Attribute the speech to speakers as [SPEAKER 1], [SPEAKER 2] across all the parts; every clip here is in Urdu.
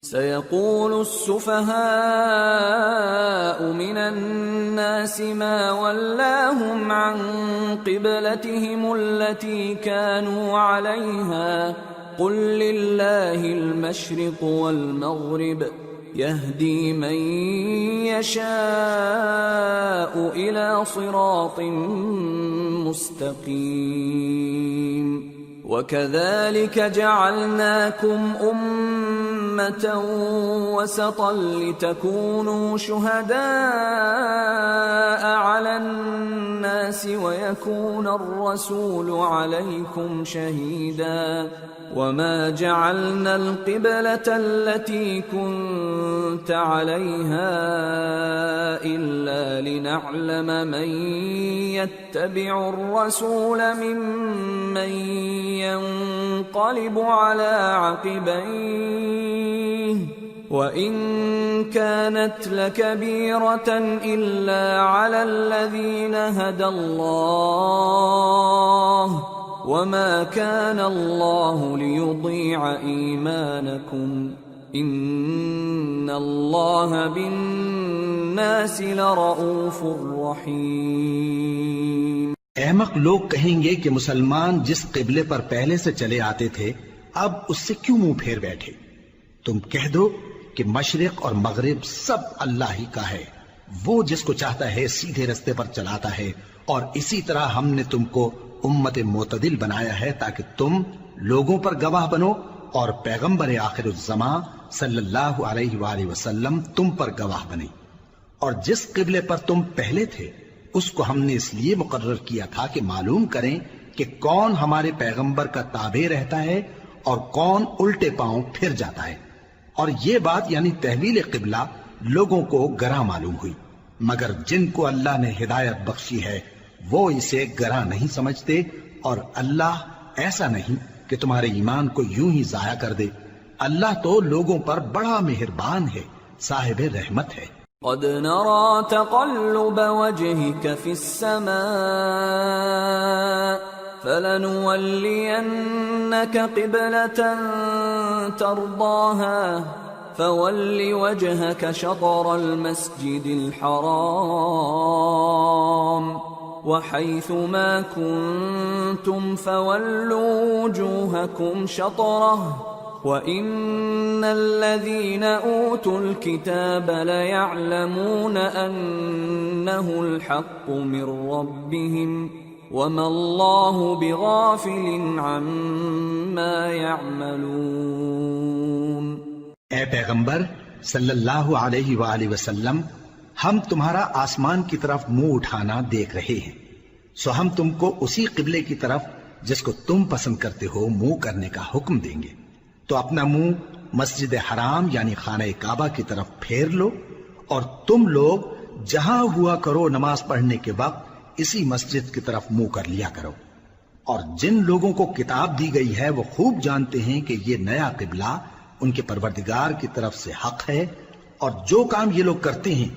[SPEAKER 1] سيقول السفهاء من الناس ما ولاهم عن قبلتهم التي كانوا عليها قل لله المشرق والمغرب يهدي من يشاء إلى صراط مستقيم وكذلك جعلناكم أمة وسطا لتكونوا شهداء على الناس ويكون الرسول عليكم شهيدا وما جعلنا القبلة التي كنت عليها إلا لنعلم من يتبع الرسول ممن ينقلب على عقبيه وإن كانت لكبيرة إلا على الذين هدى الله وما كان الله ليضيع إيمانكم إن الله بالناس لرؤوف رحيم۔
[SPEAKER 2] احمق لوگ کہیں گے کہ مسلمان جس قبلے پر پہلے سے چلے آتے تھے اب اس سے کیوں منہ پھیر بیٹھے؟ تم کہہ دو کہ مشرق اور مغرب سب اللہ ہی کا ہے، وہ جس کو چاہتا ہے سیدھے رستے پر چلاتا ہے، اور اسی طرح ہم نے تم کو امت معتدل بنایا ہے تاکہ تم لوگوں پر گواہ بنو اور پیغمبر آخر الزماں صلی اللہ علیہ وآلہ وسلم تم پر گواہ بنے۔ اور جس قبلے پر تم پہلے تھے اس کو ہم نے اس لیے مقرر کیا تھا کہ معلوم کریں کہ کون ہمارے پیغمبر کا تابع رہتا ہے اور کون الٹے پاؤں پھر جاتا ہے۔ اور یہ بات یعنی تحویل قبلہ لوگوں کو گراں معلوم ہوئی، مگر جن کو اللہ نے ہدایت بخشی ہے وہ اسے گراں نہیں سمجھتے، اور اللہ ایسا نہیں کہ تمہارے ایمان کو یوں ہی ضائع کر دے۔ اللہ تو لوگوں پر بڑا مہربان ہے، صاحب رحمت ہے۔
[SPEAKER 1] قد نرى تقلب وجهك في السماء فلنولينك قبلة ترضاها فول وجهك شطر المسجد الحرام وحيث ما كنتم فولوا وجوهكم شطره وَإِنَّ الَّذِينَ أُوتُوا الْكِتَابَ لَيَعْلَمُونَ أَنَّهُ الْحَقُّ مِنْ رَبِّهِمْ وَمَا اللَّهُ بِغَافِلٍ عَمَّا يَعْمَلُونَ۔
[SPEAKER 2] اے پیغمبر صلی اللہ علیہ وآلہ وسلم، ہم تمہارا آسمان کی طرف منہ اٹھانا دیکھ رہے ہیں، سو ہم تم کو اسی قبلے کی طرف جس کو تم پسند کرتے ہو منہ کرنے کا حکم دیں گے۔ تو اپنا منہ مسجد حرام یعنی خانہ کعبہ کی طرف پھیر لو، اور تم لوگ جہاں ہوا کرو نماز پڑھنے کے وقت اسی مسجد کی طرف منہ کر لیا کرو۔ اور جن لوگوں کو کتاب دی گئی ہے وہ خوب جانتے ہیں کہ یہ نیا قبلہ ان کے پروردگار کی طرف سے حق ہے، اور جو کام یہ لوگ کرتے ہیں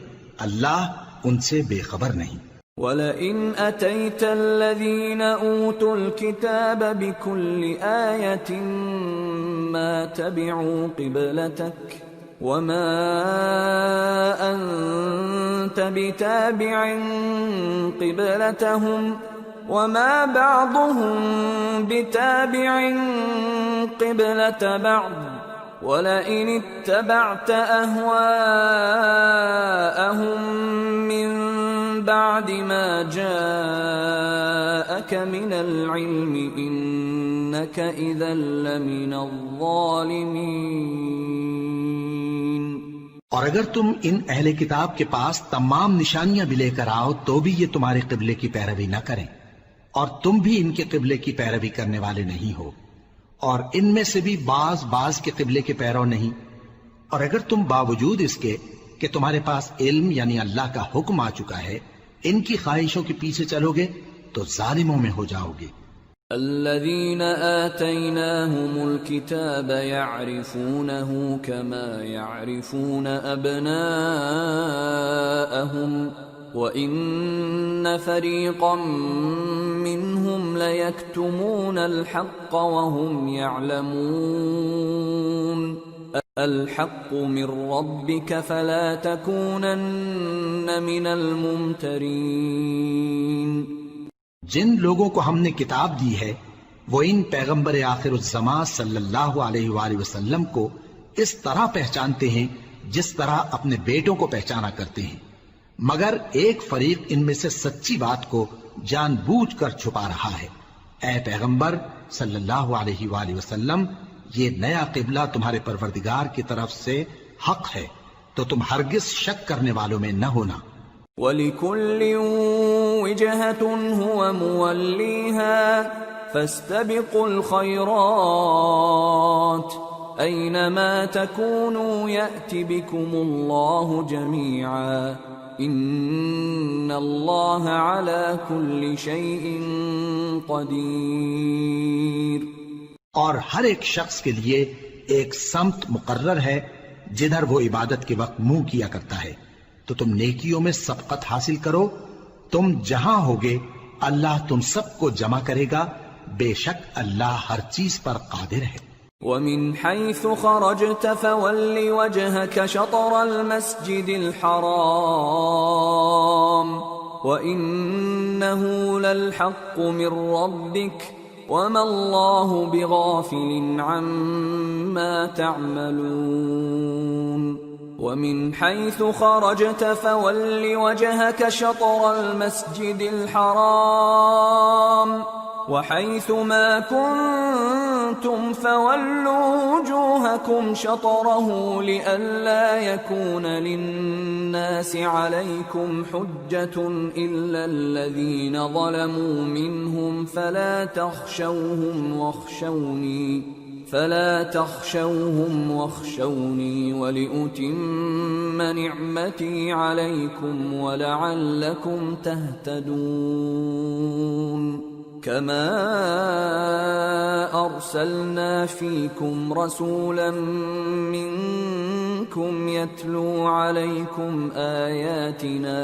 [SPEAKER 2] اللہ ان سے بے خبر نہیں۔
[SPEAKER 1] وَلَئِنْ أَتَيْتَ الَّذِينَ أُوتُوا الْكِتَابَ بِكُلِّ آيَةٍ مَا تَبِعُوا قِبْلَتَكَ وَمَا أَنْتَ بِتَابِعٍ قِبْلَتَهُمْ وَمَا بَعْضُهُمْ بِتَابِعٍ قِبْلَةَ بَعْضٍ وَلَئِنِ اتَّبَعْتَ أَهْوَاءَهُمْ مِنْ بعد ما جاءك من العلم إنك إذا لمن الظالمين۔
[SPEAKER 2] اور اگر تم ان اہل کتاب کے پاس تمام نشانیاں بھی لے کر آؤ تو بھی یہ تمہارے قبلے کی پیروی نہ کریں، اور تم بھی ان کے قبلے کی پیروی کرنے والے نہیں ہو، اور ان میں سے بھی بعض کے قبلے کے پیرو نہیں۔ اور اگر تم باوجود اس کے کہ تمہارے پاس علم یعنی اللہ کا حکم آ چکا ہے ان کی خواہشوں کے پیچھے چلو گے تو ظالموں میں ہو جاؤ گے۔
[SPEAKER 1] الذين آتيناهم الكتاب يعرفونه كما يعرفون أبناءهم وإن فريقا منهم ليكتمون الحق وهم يعلمون الحق من ربك فلا تكونن من الممترين.
[SPEAKER 2] جن لوگوں کو ہم نے کتاب دی ہے وہ ان پیغمبر آخر الزمان صلی اللہ علیہ وآلہ وسلم کو اس طرح پہچانتے ہیں جس طرح اپنے بیٹوں کو پہچانا کرتے ہیں، مگر ایک فریق ان میں سے سچی بات کو جان بوجھ کر چھپا رہا ہے. اے پیغمبر صلی اللہ علیہ وآلہ وسلم، یہ نیا قبلہ تمہارے پروردگار کی طرف سے حق ہے، تو تم ہرگز شک کرنے والوں میں نہ ہونا.
[SPEAKER 1] وَلِكُلٍّ وِجْهَةٌ هُوَ مُوَلِّيهَا فَاسْتَبِقُوا الْخَيْرَاتِ أَيْنَمَا تَكُونُوا يَأْتِ بِكُمُ اللَّهُ جَمِيعًا إِنَّ اللَّهَ عَلَى كُلِّ شَيْءٍ قَدِيرٌ.
[SPEAKER 2] اور ہر ایک شخص کے لیے ایک سمت مقرر ہے جدھر وہ عبادت کے وقت منہ کیا کرتا ہے، تو تم نیکیوں میں سبقت حاصل کرو. تم جہاں ہوگے اللہ تم سب کو جمع کرے گا، بے شک اللہ ہر چیز پر قادر ہے.
[SPEAKER 1] وَمِنْ حَيْثُ خَرَجْتَ فَوَلِّ وَجْهَكَ شَطْرَ الْمَسْجِدِ الْحَرَامِ وَإِنَّهُ لَلْحَقُّ مِنْ رَبِّكَ وَمَا اللَّهُ بِغَافِلٍ عَمَّا تَعْمَلُونَ. وَمِنْ حَيْثُ خَرَجْتَ فَوَلِّ وَجْهَكَ شَطْرَ الْمَسْجِدِ الْحَرَامِ وَحَيْثُ مَا كُنْتُمْ فَوَلُّوا وُجُوهَكُمْ شَطْرَهُ لِئَلَّا يَكُونَ لِلنَّاسِ عَلَيْكُمْ حُجَّةٌ إِلَّا الَّذِينَ ظَلَمُوا مِنْهُمْ فَلَا تَخْشَوْهُمْ وَاخْشَوْنِي وَلِأُتِمَّ نِعْمَتِي عَلَيْكُمْ وَلَعَلَّكُمْ تَهْتَدُونَ. كَمَا أَرْسَلْنَا فِيكُمْ رَسُولًا مِّنكُمْ يَتْلُو عَلَيْكُمْ آيَاتِنَا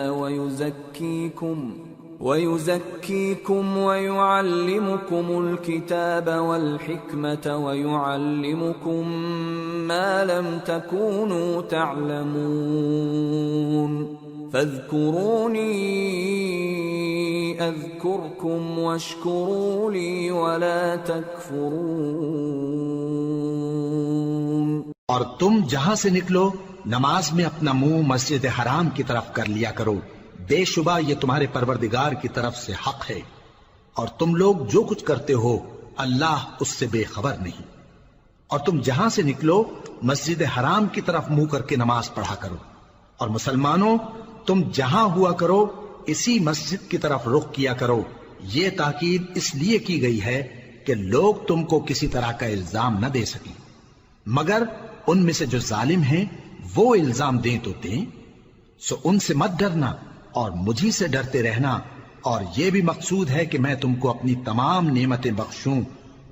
[SPEAKER 1] وَيُزَكِّيكُمْ وَيُعَلِّمُكُمُ الْكِتَابَ وَالْحِكْمَةَ وَيُعَلِّمُكُم مَّا لَمْ تَكُونُوا تَعْلَمُونَ. فَاذْكُرُونِي أَذْكُرْكُمْ وَاشْكُرُوا لِي وَلَا تَكْفُرُونَ.
[SPEAKER 2] اور تم جہاں سے نکلو نماز میں اپنا منہ مسجد حرام کی طرف کر لیا کرو، بے شبہ یہ تمہارے پروردگار کی طرف سے حق ہے، اور تم لوگ جو کچھ کرتے ہو اللہ اس سے بے خبر نہیں. اور تم جہاں سے نکلو مسجد حرام کی طرف منہ کر کے نماز پڑھا کرو، اور مسلمانوں تم جہاں ہوا کرو اسی مسجد کی طرف رخ کیا کرو. یہ تاکید اس لیے کی گئی ہے کہ لوگ تم کو کسی طرح کا الزام نہ دے سکیں، مگر ان میں سے جو ظالم ہیں وہ الزام دیں تو دیں. سو ان سے مت ڈرنا اور مجھی سے ڈرتے رہنا، اور یہ بھی مقصود ہے کہ میں تم کو اپنی تمام نعمتیں بخشوں،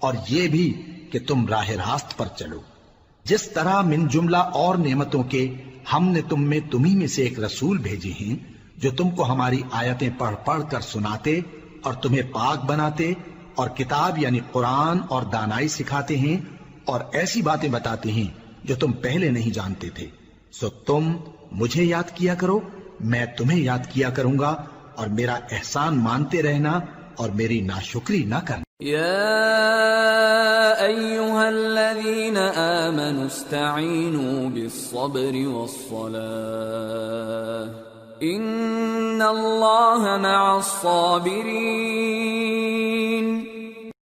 [SPEAKER 2] اور یہ بھی کہ تم راہ راست پر چلو. جس طرح من جملہ اور نعمتوں کے ہم نے تم میں تمہیں میں سے ایک رسول بھیجے ہیں جو تم کو ہماری آیتیں پڑھ پڑھ کر سناتے اور تمہیں پاک بناتے اور کتاب یعنی قرآن اور دانائی سکھاتے ہیں اور ایسی باتیں بتاتے ہیں جو تم پہلے نہیں جانتے تھے. سو تم مجھے یاد کیا کرو، میں تمہیں یاد کیا کروں گا، اور میرا احسان مانتے رہنا اور میری ناشکری نہ کرنا.
[SPEAKER 1] يا أيها الذين آمنوا استعينوا بالصبر والصلاة إن الله مع الصابرين.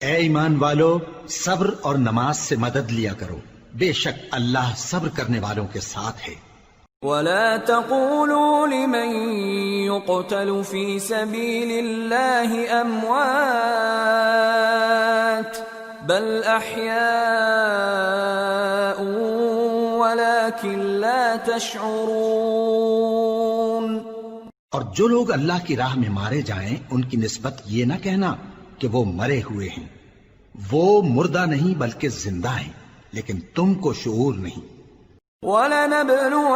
[SPEAKER 2] اے ایمان والو، صبر اور نماز سے مدد لیا کرو، بے شک اللہ صبر کرنے والوں کے ساتھ ہے.
[SPEAKER 1] ولا تقولوا لمن يقتل في سبيل الله أموات بل أحياء ولكن لا تشعرون.
[SPEAKER 2] اور جو لوگ اللہ کی راہ میں مارے جائیں ان کی نسبت یہ نہ کہنا کہ وہ مرے ہوئے ہیں، وہ مردہ نہیں بلکہ زندہ ہیں، لیکن تم کو شعور نہیں.
[SPEAKER 1] وَلَنَبْلُوَنَّكُمْ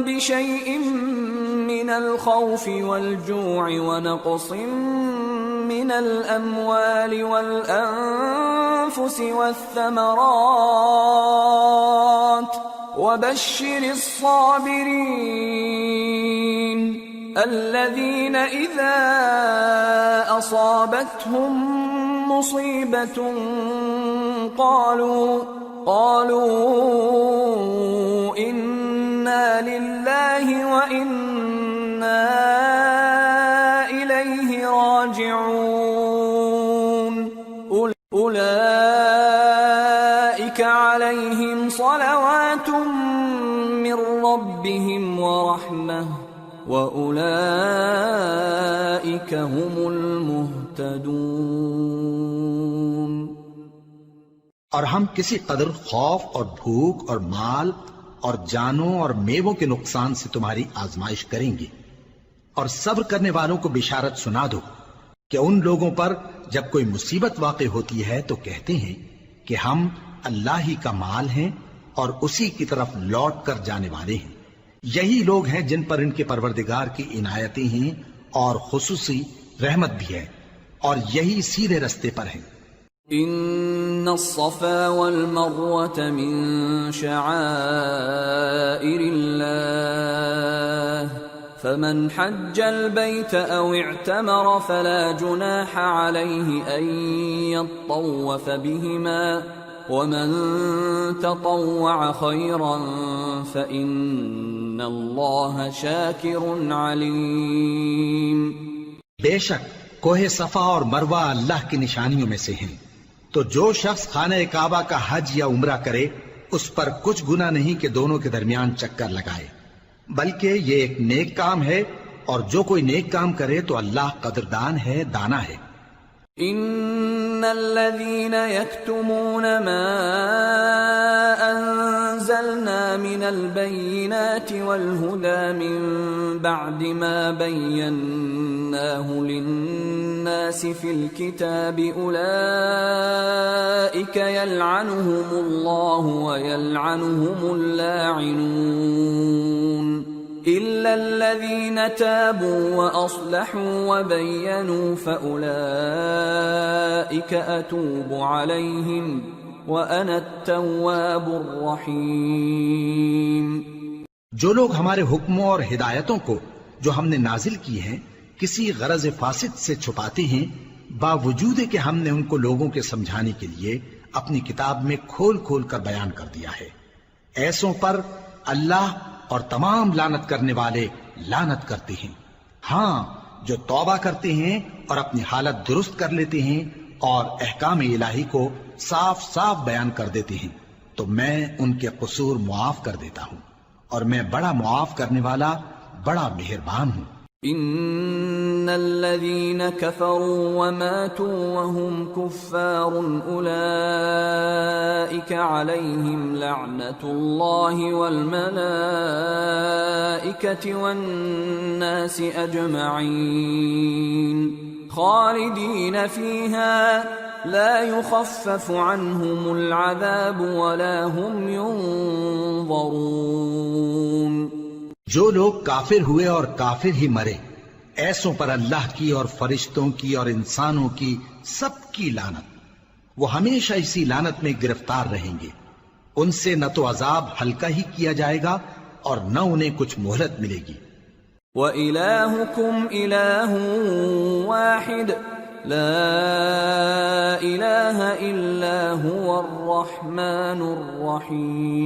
[SPEAKER 1] بِشَيْءٍ مِّنَ الْخَوْفِ وَالْجُوعِ وَنَقْصٍ من الأموال والأنفس والثمرات وبشر الصابرين الذين إذا أصابتهم مصيبة قالوا إنا لله وإنا إليه راجعون أولئك عليهم صلوات من ربهم ورحمة وَأُولَئِكَ هُمُ الْمُهْتَدُونَ۔
[SPEAKER 2] اور ہم کسی قدر خوف اور بھوک اور مال اور جانوں اور میووں کے نقصان سے تمہاری آزمائش کریں گے، اور صبر کرنے والوں کو بشارت سنا دو کہ ان لوگوں پر جب کوئی مصیبت واقع ہوتی ہے تو کہتے ہیں کہ ہم اللہ ہی کا مال ہیں اور اسی کی طرف لوٹ کر جانے والے ہیں۔ یہی لوگ ہیں جن پر ان کے پروردگار کی عنایتیں ہیں اور خصوصی رحمت بھی ہے، اور یہی سیدھے رستے پر ہیں۔
[SPEAKER 1] ان الصفا والمروة من شعائر الله فمن حج البيت او اعتمر فلا جناح عليه ان يطوف بهما ومن تطوع خيرا فإن الله شاكر عليم۔
[SPEAKER 2] بے شک کوہ صفا اور مروہ اللہ کی نشانیوں میں سے ہیں، تو جو شخص خانہ کعبہ کا حج یا عمرہ کرے اس پر کچھ گناہ نہیں کہ دونوں کے درمیان چکر لگائے، بلکہ یہ ایک نیک کام ہے، اور جو کوئی نیک کام کرے تو اللہ قدردان ہے، دانا ہے۔
[SPEAKER 1] ان الذين يكتمون ما انزلنا من البينات والهدى من بعد ما بيناه للناس في الكتاب اولئك يلعنهم الله ويلعنهم اللاعنون إلا الذين تابوا وأصلحوا وبينوا فأولئك أتوب عليهم وأنا التواب الرحيم۔
[SPEAKER 2] جو لوگ ہمارے حکموں اور ہدایتوں کو جو ہم نے نازل کی ہیں کسی غرض فاسد سے چھپاتے ہیں، باوجود کہ ہم نے ان کو لوگوں کے سمجھانے کے لیے اپنی کتاب میں کھول کھول کر بیان کر دیا ہے، ایسوں پر اللہ اور تمام لعنت کرنے والے لعنت کرتے ہیں۔ ہاں، جو توبہ کرتے ہیں اور اپنی حالت درست کر لیتے ہیں اور احکام الہی کو صاف صاف بیان کر دیتے ہیں تو میں ان کے قصور معاف کر دیتا ہوں، اور میں بڑا معاف کرنے والا، بڑا مہربان ہوں۔
[SPEAKER 1] ان الذين كفروا وماتوا وهم كفار اولئك عليهم لعنة الله والملائكة والناس اجمعين خالدين فيها لا يخفف عنهم العذاب ولا هم ينظرون۔
[SPEAKER 2] جو لوگ کافر ہوئے اور کافر ہی مرے، ایسوں پر اللہ کی اور فرشتوں کی اور انسانوں کی سب کی لعنت، وہ ہمیشہ اسی لعنت میں گرفتار رہیں گے، ان سے نہ تو عذاب ہلکا ہی کیا جائے گا اور نہ انہیں کچھ مہلت ملے گی۔
[SPEAKER 1] وَإِلَٰهُكُمْ إِلَٰهٌ وَاحِدٌ لَا إِلَٰهَ إِلَّا هُوَ الرَّحْمَٰنُ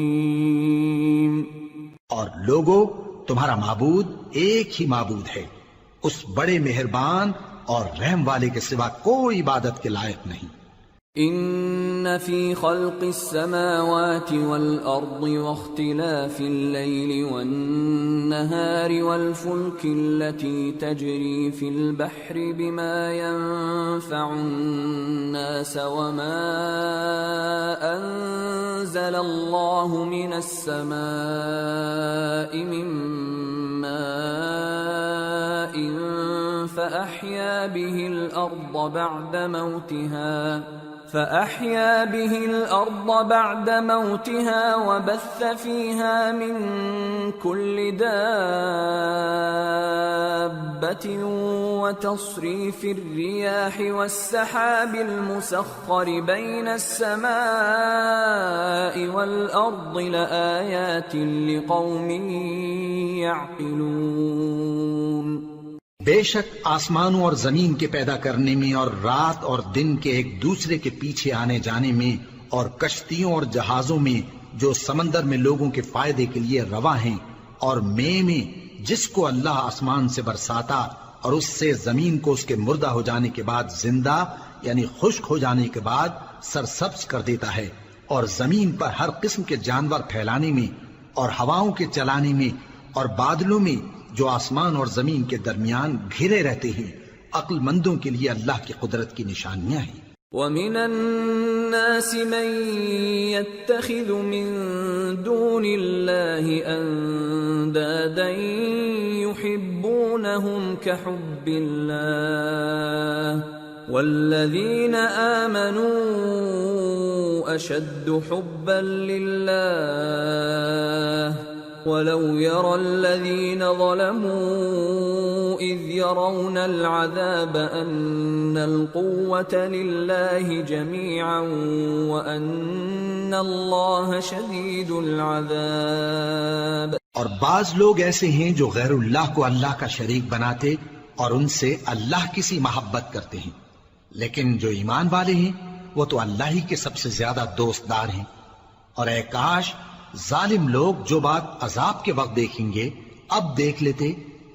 [SPEAKER 1] الرَّحِيمُ۔
[SPEAKER 2] اور لوگو، تمہارا معبود ایک ہی معبود ہے، اس بڑے مہربان اور رحم والے کے سوا کوئی عبادت کے لائق نہیں۔
[SPEAKER 1] ان فی خلق السماوات والارض واختلاف الليل والنهار والفلك التي تجري في البحر بما ينفع الناس وما انزل الله من السماء من ماء فأحيا به الأرض بعد موتها فأحيا به الأرض بعد موتها وبث فيها من كل دابة وتصريف الرياح والسحاب المسخر بين السماء والأرض لآيات لقوم يعقلون.
[SPEAKER 2] بے شک آسمانوں اور زمین کے پیدا کرنے میں اور رات اور دن کے ایک دوسرے کے پیچھے آنے جانے میں اور کشتیوں اور جہازوں میں جو سمندر میں لوگوں کے فائدے کے لیے رواں ہیں اور میں جس کو اللہ آسمان سے برساتا اور اس سے زمین کو اس کے مردہ ہو جانے کے بعد زندہ یعنی خشک ہو جانے کے بعد سرسبز کر دیتا ہے اور زمین پر ہر قسم کے جانور پھیلانے میں اور ہواؤں کے چلانے میں اور بادلوں میں جو آسمان اور زمین کے درمیان گھرے رہتے ہیں عقل مندوں کے لیے اللہ کی قدرت کی نشانیاں ہیں.
[SPEAKER 1] وَمِنَ النَّاسِ مَن يَتَّخِذُ مِن دُونِ اللَّهِ أَندَادًا يُحِبُّونَهُمْ كَحُبِّ اللَّهِ وَالَّذِينَ آمَنُوا أَشَدُّ حُبًّا لِلَّهِ وَلَوْ يَرَى الَّذِينَ ظَلَمُوا إِذْ يَرَوْنَ الْعَذَابَ أَنَّ الْقُوَّةَ لِلَّهِ جَمِيعًا وَأَنَّ اللَّهَ شَدِيدُ الْعَذَابِ.
[SPEAKER 2] اور بعض لوگ ایسے ہیں جو غیر اللہ کو اللہ کا شریک بناتے اور ان سے اللہ کی سی محبت کرتے ہیں، لیکن جو ایمان والے ہیں وہ تو اللہ ہی کے سب سے زیادہ دوست دار ہیں. اور اے کاش ظالم لوگ جو بات عذاب کے وقت دیکھیں گے اب دیکھ لیتے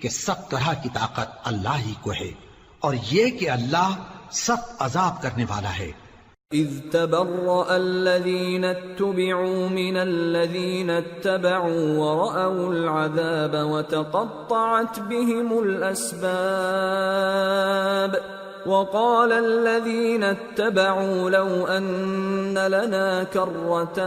[SPEAKER 2] کہ سب طرح کی طاقت اللہ ہی کو ہے اور یہ کہ اللہ سخت عذاب کرنے والا ہے.
[SPEAKER 1] اذ تبرأ الذين اتبعوا من الذين اتبعوا ورأوا العذاب وتقطعت بهم الأسباب وقال الذين اتبعوا لو أن لنا كرة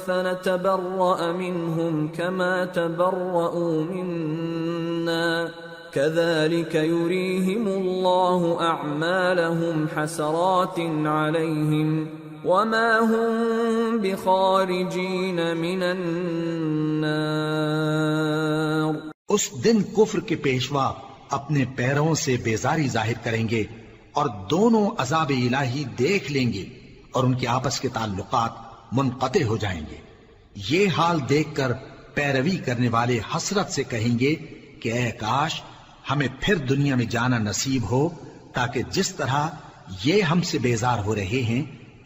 [SPEAKER 1] فنتبرأ منهم كما تبرأوا منا كذلك يريهم الله أعمالهم حسرات عليهم وما هم بخارجين من النار.
[SPEAKER 2] اس دن کفر کے پیشوا اپنے پیروں سے بیزاری ظاہر کریں گے اور دونوں عذاب الہی دیکھ لیں گے اور ان کے آپس کے تعلقات منقطع ہو جائیں گے. یہ حال دیکھ کر پیروی کرنے والے حسرت سے کہیں گے کہ اے کاش ہمیں پھر دنیا میں جانا نصیب ہو تاکہ جس طرح یہ ہم سے بیزار ہو رہے ہیں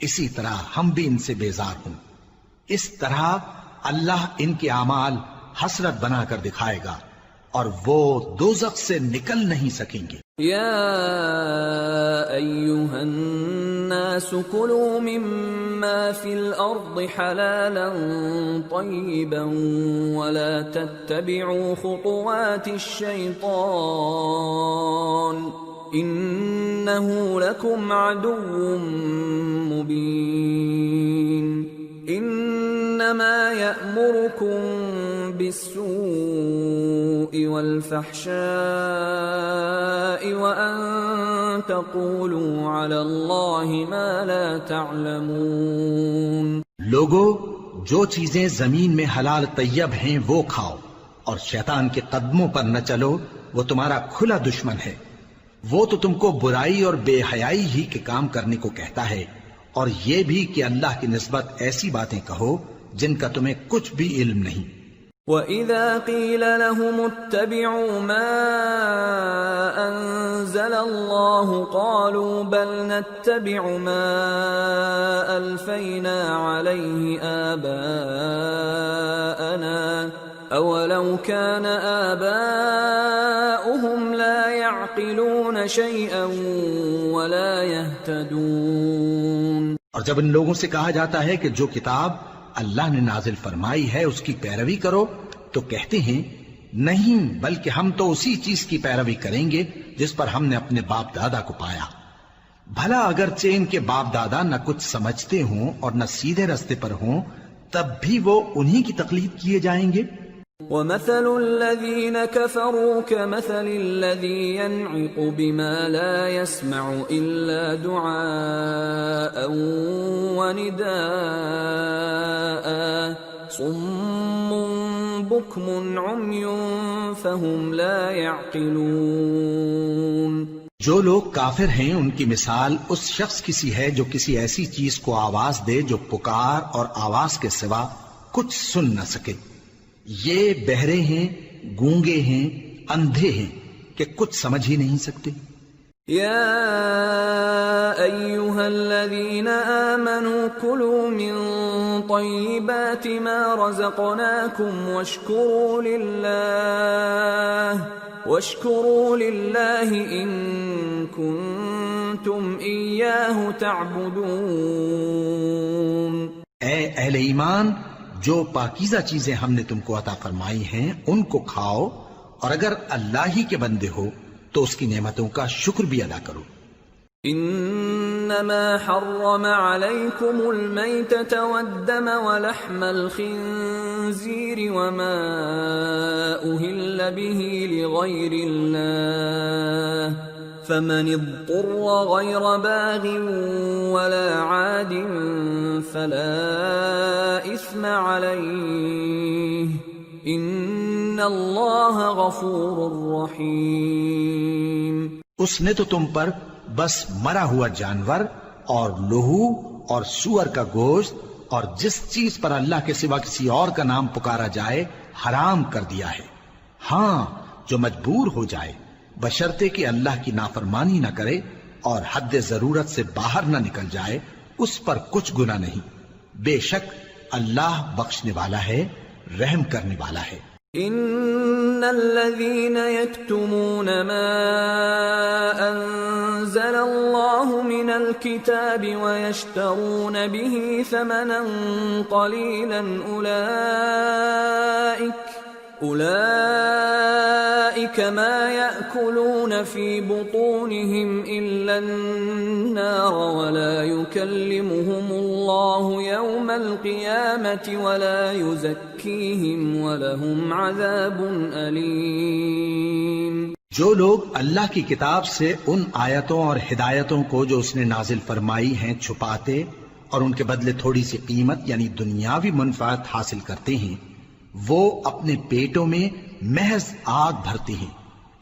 [SPEAKER 2] اسی طرح ہم بھی ان سے بیزار ہوں. اس طرح اللہ ان کے اعمال حسرت بنا کر دکھائے گا اور وہ دوزخ سے نکل نہیں سکیں گے.
[SPEAKER 1] یا ایھا الناس کلوا مما فی الارض حلالا طیبا ولا تتبعوا خطوات الشیطان انه لکم عدو مبین. انما یأمرکم بالسوء والفحشاء وأن تقولوا على الله ما لا تعلمون.
[SPEAKER 2] لوگو جو چیزیں زمین میں حلال طیب ہیں وہ کھاؤ اور شیطان کے قدموں پر نہ چلو، وہ تمہارا کھلا دشمن ہے. وہ تو تم کو برائی اور بے حیائی ہی کے کام کرنے کو کہتا ہے اور یہ بھی کہ اللہ کی نسبت ایسی باتیں کہو جن کا تمہیں کچھ بھی علم نہیں.
[SPEAKER 1] وَإِذَا قِيلَ لَهُمُ اتَّبِعُوا مَا أَنزَلَ اللَّهُ قَالُوا بَلْ نَتَّبِعُ مَا أَلْفَيْنَا عَلَيْهِ آبَاءَنَا أَوَلَوْ كَانَ آبَاؤُهُمْ لَا يَعْقِلُونَ شَيْئًا وَلَا يَهْتَدُونَ.
[SPEAKER 2] اور جب ان لوگوں سے کہا جاتا ہے کہ جو کتاب اللہ نے نازل فرمائی ہے اس کی پیروی کرو تو کہتے ہیں نہیں، بلکہ ہم تو اسی چیز کی پیروی کریں گے جس پر ہم نے اپنے باپ دادا کو پایا. بھلا اگرچہ ان کے باپ دادا نہ کچھ سمجھتے ہوں اور نہ سیدھے رستے پر ہوں تب بھی وہ انہی کی تقلید کیے جائیں گے.
[SPEAKER 1] ومثل الذين كفروا كمثل الذي ينعق بما لا يسمع إلا دعاء ونداء صم بكم عمي فهم لا يعقلون۔
[SPEAKER 2] جو لوگ کافر ہیں ان کی مثال اس شخص کی سی ہے جو کسی ایسی چیز کو آواز دے جو پکار اور آواز کے سوا کچھ سن نہ سکے۔ یہ بہرے ہیں، گونگے ہیں، اندھے ہیں کہ کچھ سمجھ ہی نہیں سکتے۔
[SPEAKER 1] یا ایھا الذین آمنوا کلوا من طیبات ما رزقناکم واشکروا للہ ان کنتم ایاہ تعبدون۔
[SPEAKER 2] اے اہل ایمان، جو پاکیزہ چیزیں ہم نے تم کو عطا فرمائی ہیں ان کو کھاؤ، اور اگر اللہ ہی کے بندے ہو تو اس کی نعمتوں کا شکر بھی ادا کرو۔
[SPEAKER 1] انما حرم علیکم المیتۃ والدم ولحم الخنزیر وما اہل به لغیر اللہ فمن اضطر غیر باغ ولا عاد فلا اثم علیہ ان اللہ غفور رحیم۔
[SPEAKER 2] اس نے تو تم پر بس مرا ہوا جانور اور لہو اور سور کا گوشت اور جس چیز پر اللہ کے سوا کسی اور کا نام پکارا جائے حرام کر دیا ہے۔ ہاں، جو مجبور ہو جائے بشرطے کہ اللہ کی نافرمانی نہ کرے اور حد ضرورت سے باہر نہ نکل جائے، اس پر کچھ گناہ نہیں۔ بے شک اللہ بخشنے والا ہے، رحم کرنے والا ہے۔
[SPEAKER 1] ان الذين يكتمون ما انزل الله من الكتاب ويشترون به ثمنا قليلا اولئك ما يأكلون في بطونهم الا النار ولا يكلمهم الله يوم القيامة ولا يزكيهم ولهم عذاب أليم۔
[SPEAKER 2] جو لوگ اللہ کی کتاب سے ان آیتوں اور ہدایتوں کو جو اس نے نازل فرمائی ہیں چھپاتے اور ان کے بدلے تھوڑی سی قیمت یعنی دنیاوی منفعت حاصل کرتے ہیں، وہ اپنے پیٹوں میں محض آگ بھرتے ہیں،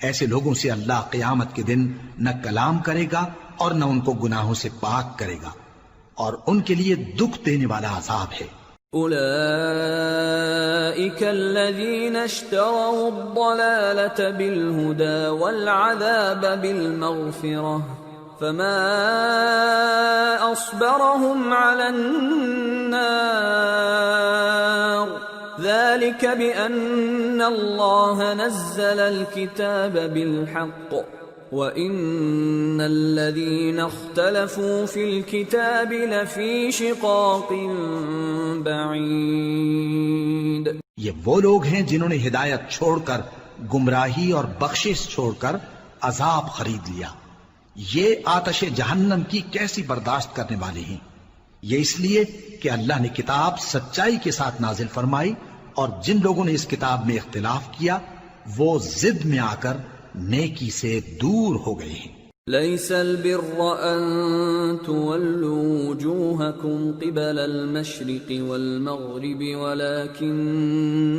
[SPEAKER 2] ایسے لوگوں سے اللہ قیامت کے دن نہ کلام کرے گا اور نہ ان کو گناہوں سے پاک کرے گا، اور ان کے لیے دکھ دینے والا عذاب ہے۔
[SPEAKER 1] اولئک الذین اشتروا الضلالة بالہدى والعذاب بالمغفرة فما اصبرهم على النار ذلك بأن الله نزل الكتاب بالحق وَإِنَّ الَّذِينَ اخْتَلَفُوا فِي الْكِتَابِ لَفِي شِقَاقٍ بَعِيدٍ۔
[SPEAKER 2] یہ وہ لوگ ہیں جنہوں نے ہدایت چھوڑ کر گمراہی اور بخشش چھوڑ کر عذاب خرید لیا۔ یہ آتش جہنم کی کیسی برداشت کرنے والے ہیں۔ یہ اس لیے کہ اللہ نے کتاب سچائی کے ساتھ نازل فرمائی، اور جن لوگوں نے اس کتاب میں اختلاف کیا وہ ضد میں آ کر نیکی سے دور ہو گئے ہیں۔
[SPEAKER 1] ليس البر أن تولوا وجوهكم قبل المشرق والمغرب ولكن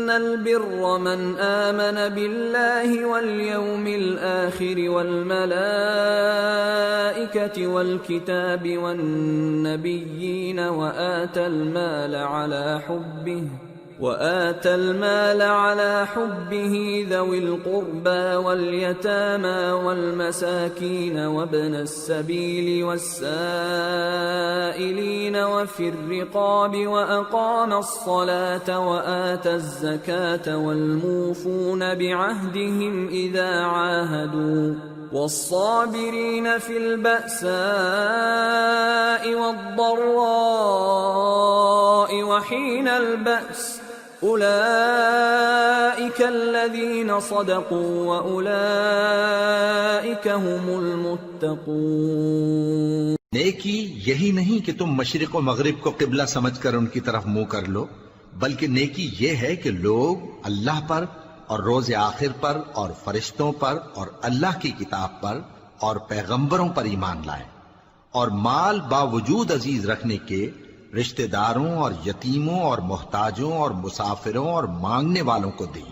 [SPEAKER 1] البر من آمن بالله واليوم الآخر والملائكة والكتاب والنبيين وآتى المال على حبه ذوي القربى واليتامى والمساكين وابن السبيل والسائلين وفي الرقاب وأقام الصلاة وآتى الزكاة والموفون بعهدهم إذا عاهدوا والصابرين في البأساء والضراء وحين البأس أولئك الذين صدقوا وأولئك هم المتقون۔
[SPEAKER 2] نیکی یہی نہیں کہ تم مشرق و مغرب کو قبلہ سمجھ کر ان کی طرف منہ کر لو، بلکہ نیکی یہ ہے کہ لوگ اللہ پر اور روز آخر پر اور فرشتوں پر اور اللہ کی کتاب پر اور پیغمبروں پر ایمان لائیں، اور مال باوجود عزیز رکھنے کے رشتہ داروں اور یتیموں اور محتاجوں اور مسافروں اور مانگنے والوں کو دیں،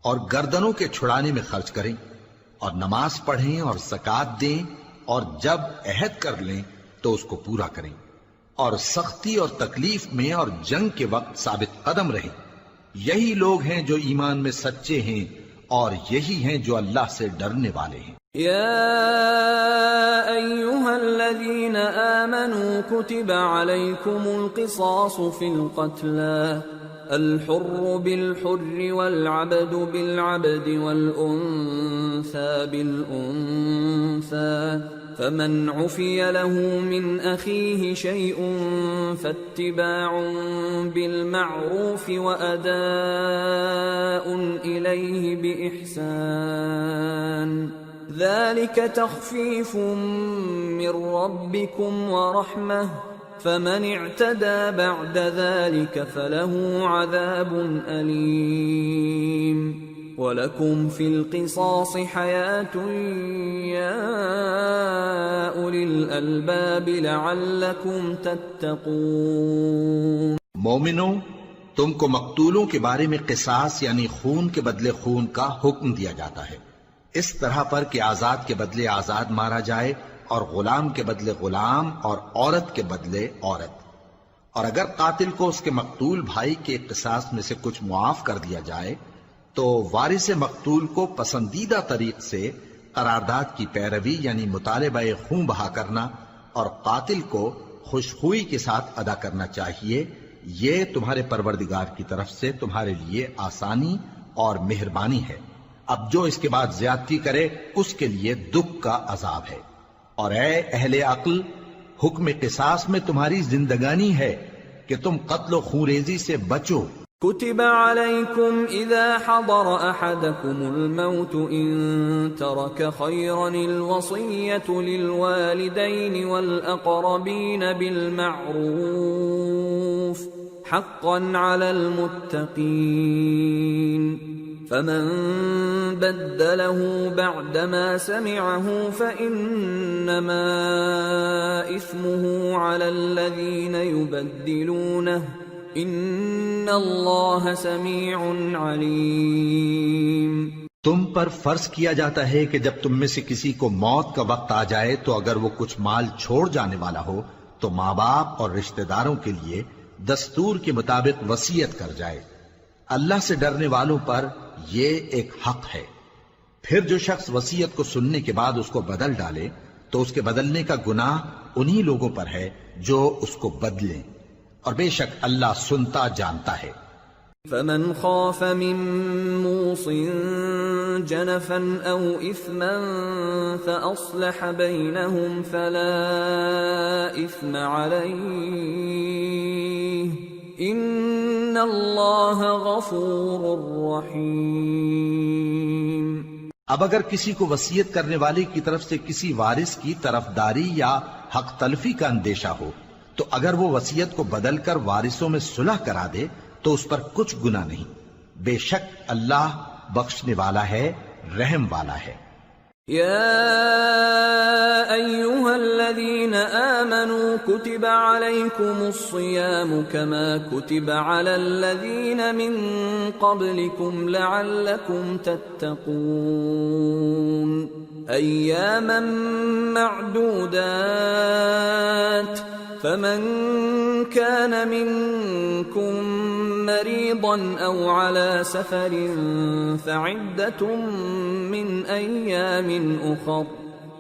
[SPEAKER 2] اور گردنوں کے چھڑانے میں خرچ کریں، اور نماز پڑھیں اور زکوٰۃ دیں، اور جب عہد کر لیں تو اس کو پورا کریں، اور سختی اور تکلیف میں اور جنگ کے وقت ثابت قدم رہیں۔ یہی لوگ ہیں جو ایمان میں سچے ہیں، اور یہی ہیں جو اللہ سے ڈرنے والے ہیں۔
[SPEAKER 1] يا أيها الذين آمنوا كتب عليكم القصاص في القتلى الحر بالحر والعبد بالعبد والأنثى بالأنثى فمن عفي له من أخيه شيء فاتباع بالمعروف وأداء إليه بإحسان ذلك تخفيف من ربكم ورحمة فمن اعتدى بعد ذلك فله عذاب أليم وَلَكُمْ فِي الْقِصَاصِ حَيَاةٌ يَا أُولِي الْأَلْبَابِ لَعَلَّكُمْ تَتَّقُونَ۔
[SPEAKER 2] مومنو، تم کو مقتولوں کے بارے میں قصاص یعنی خون کے بدلے خون کا حکم دیا جاتا ہے، اس طرح پر کہ آزاد کے بدلے آزاد مارا جائے، اور غلام کے بدلے غلام، اور عورت کے بدلے عورت۔ اور اگر قاتل کو اس کے مقتول بھائی کے قصاص میں سے کچھ معاف کر دیا جائے تو وارث مقتول کو پسندیدہ طریق سے قرارداد کی پیروی یعنی مطالبہ خون بہا کرنا اور قاتل کو خوشخوئی کے ساتھ ادا کرنا چاہیے۔ یہ تمہارے پروردگار کی طرف سے تمہارے لیے آسانی اور مہربانی ہے۔ اب جو اس کے بعد زیادتی کرے اس کے لیے دکھ کا عذاب ہے۔ اور اے اہل عقل، حکم قصاص میں تمہاری زندگانی ہے کہ تم قتل و خونریزی سے بچو۔
[SPEAKER 1] كتب عليكم إذا حضر أحدكم الموت إن ترك خيرا الوصية للوالدين والأقربين بالمعروف حقا على المتقين فمن بدله بعدما سمعه فإنما إثمه على الذين يبدلونه ان اللہ سمیع علیم۔
[SPEAKER 2] تم پر فرض کیا جاتا ہے کہ جب تم میں سے کسی کو موت کا وقت آ جائے تو اگر وہ کچھ مال چھوڑ جانے والا ہو تو ماں باپ اور رشتہ داروں کے لیے دستور کے مطابق وصیت کر جائے۔ اللہ سے ڈرنے والوں پر یہ ایک حق ہے۔ پھر جو شخص وصیت کو سننے کے بعد اس کو بدل ڈالے تو اس کے بدلنے کا گناہ انہی لوگوں پر ہے جو اس کو بدلیں، اور بے شک اللہ سنتا جانتا ہے۔
[SPEAKER 1] فمن خاف من موص جنفا او اثما فاصلح بينهم فلا اثم عليه ان اللہ غفور رحیم۔
[SPEAKER 2] اب اگر کسی کو وصیت کرنے والے کی طرف سے کسی وارث کی طرفداری یا حق تلفی کا اندیشہ ہو تو اگر وہ وصیت کو بدل کر وارثوں میں صلح کرا دے تو اس پر کچھ گناہ نہیں، بے شک اللہ بخشنے والا ہے، رحم والا ہے۔
[SPEAKER 1] یا ایھا الذین آمنوا کتب علیکم الصیام کما کتب علی الذین من قبلکم لعلکم تتقون ایاما معدودات فمن كان منكم مريضا أو على سفر فعدة من أيام أخر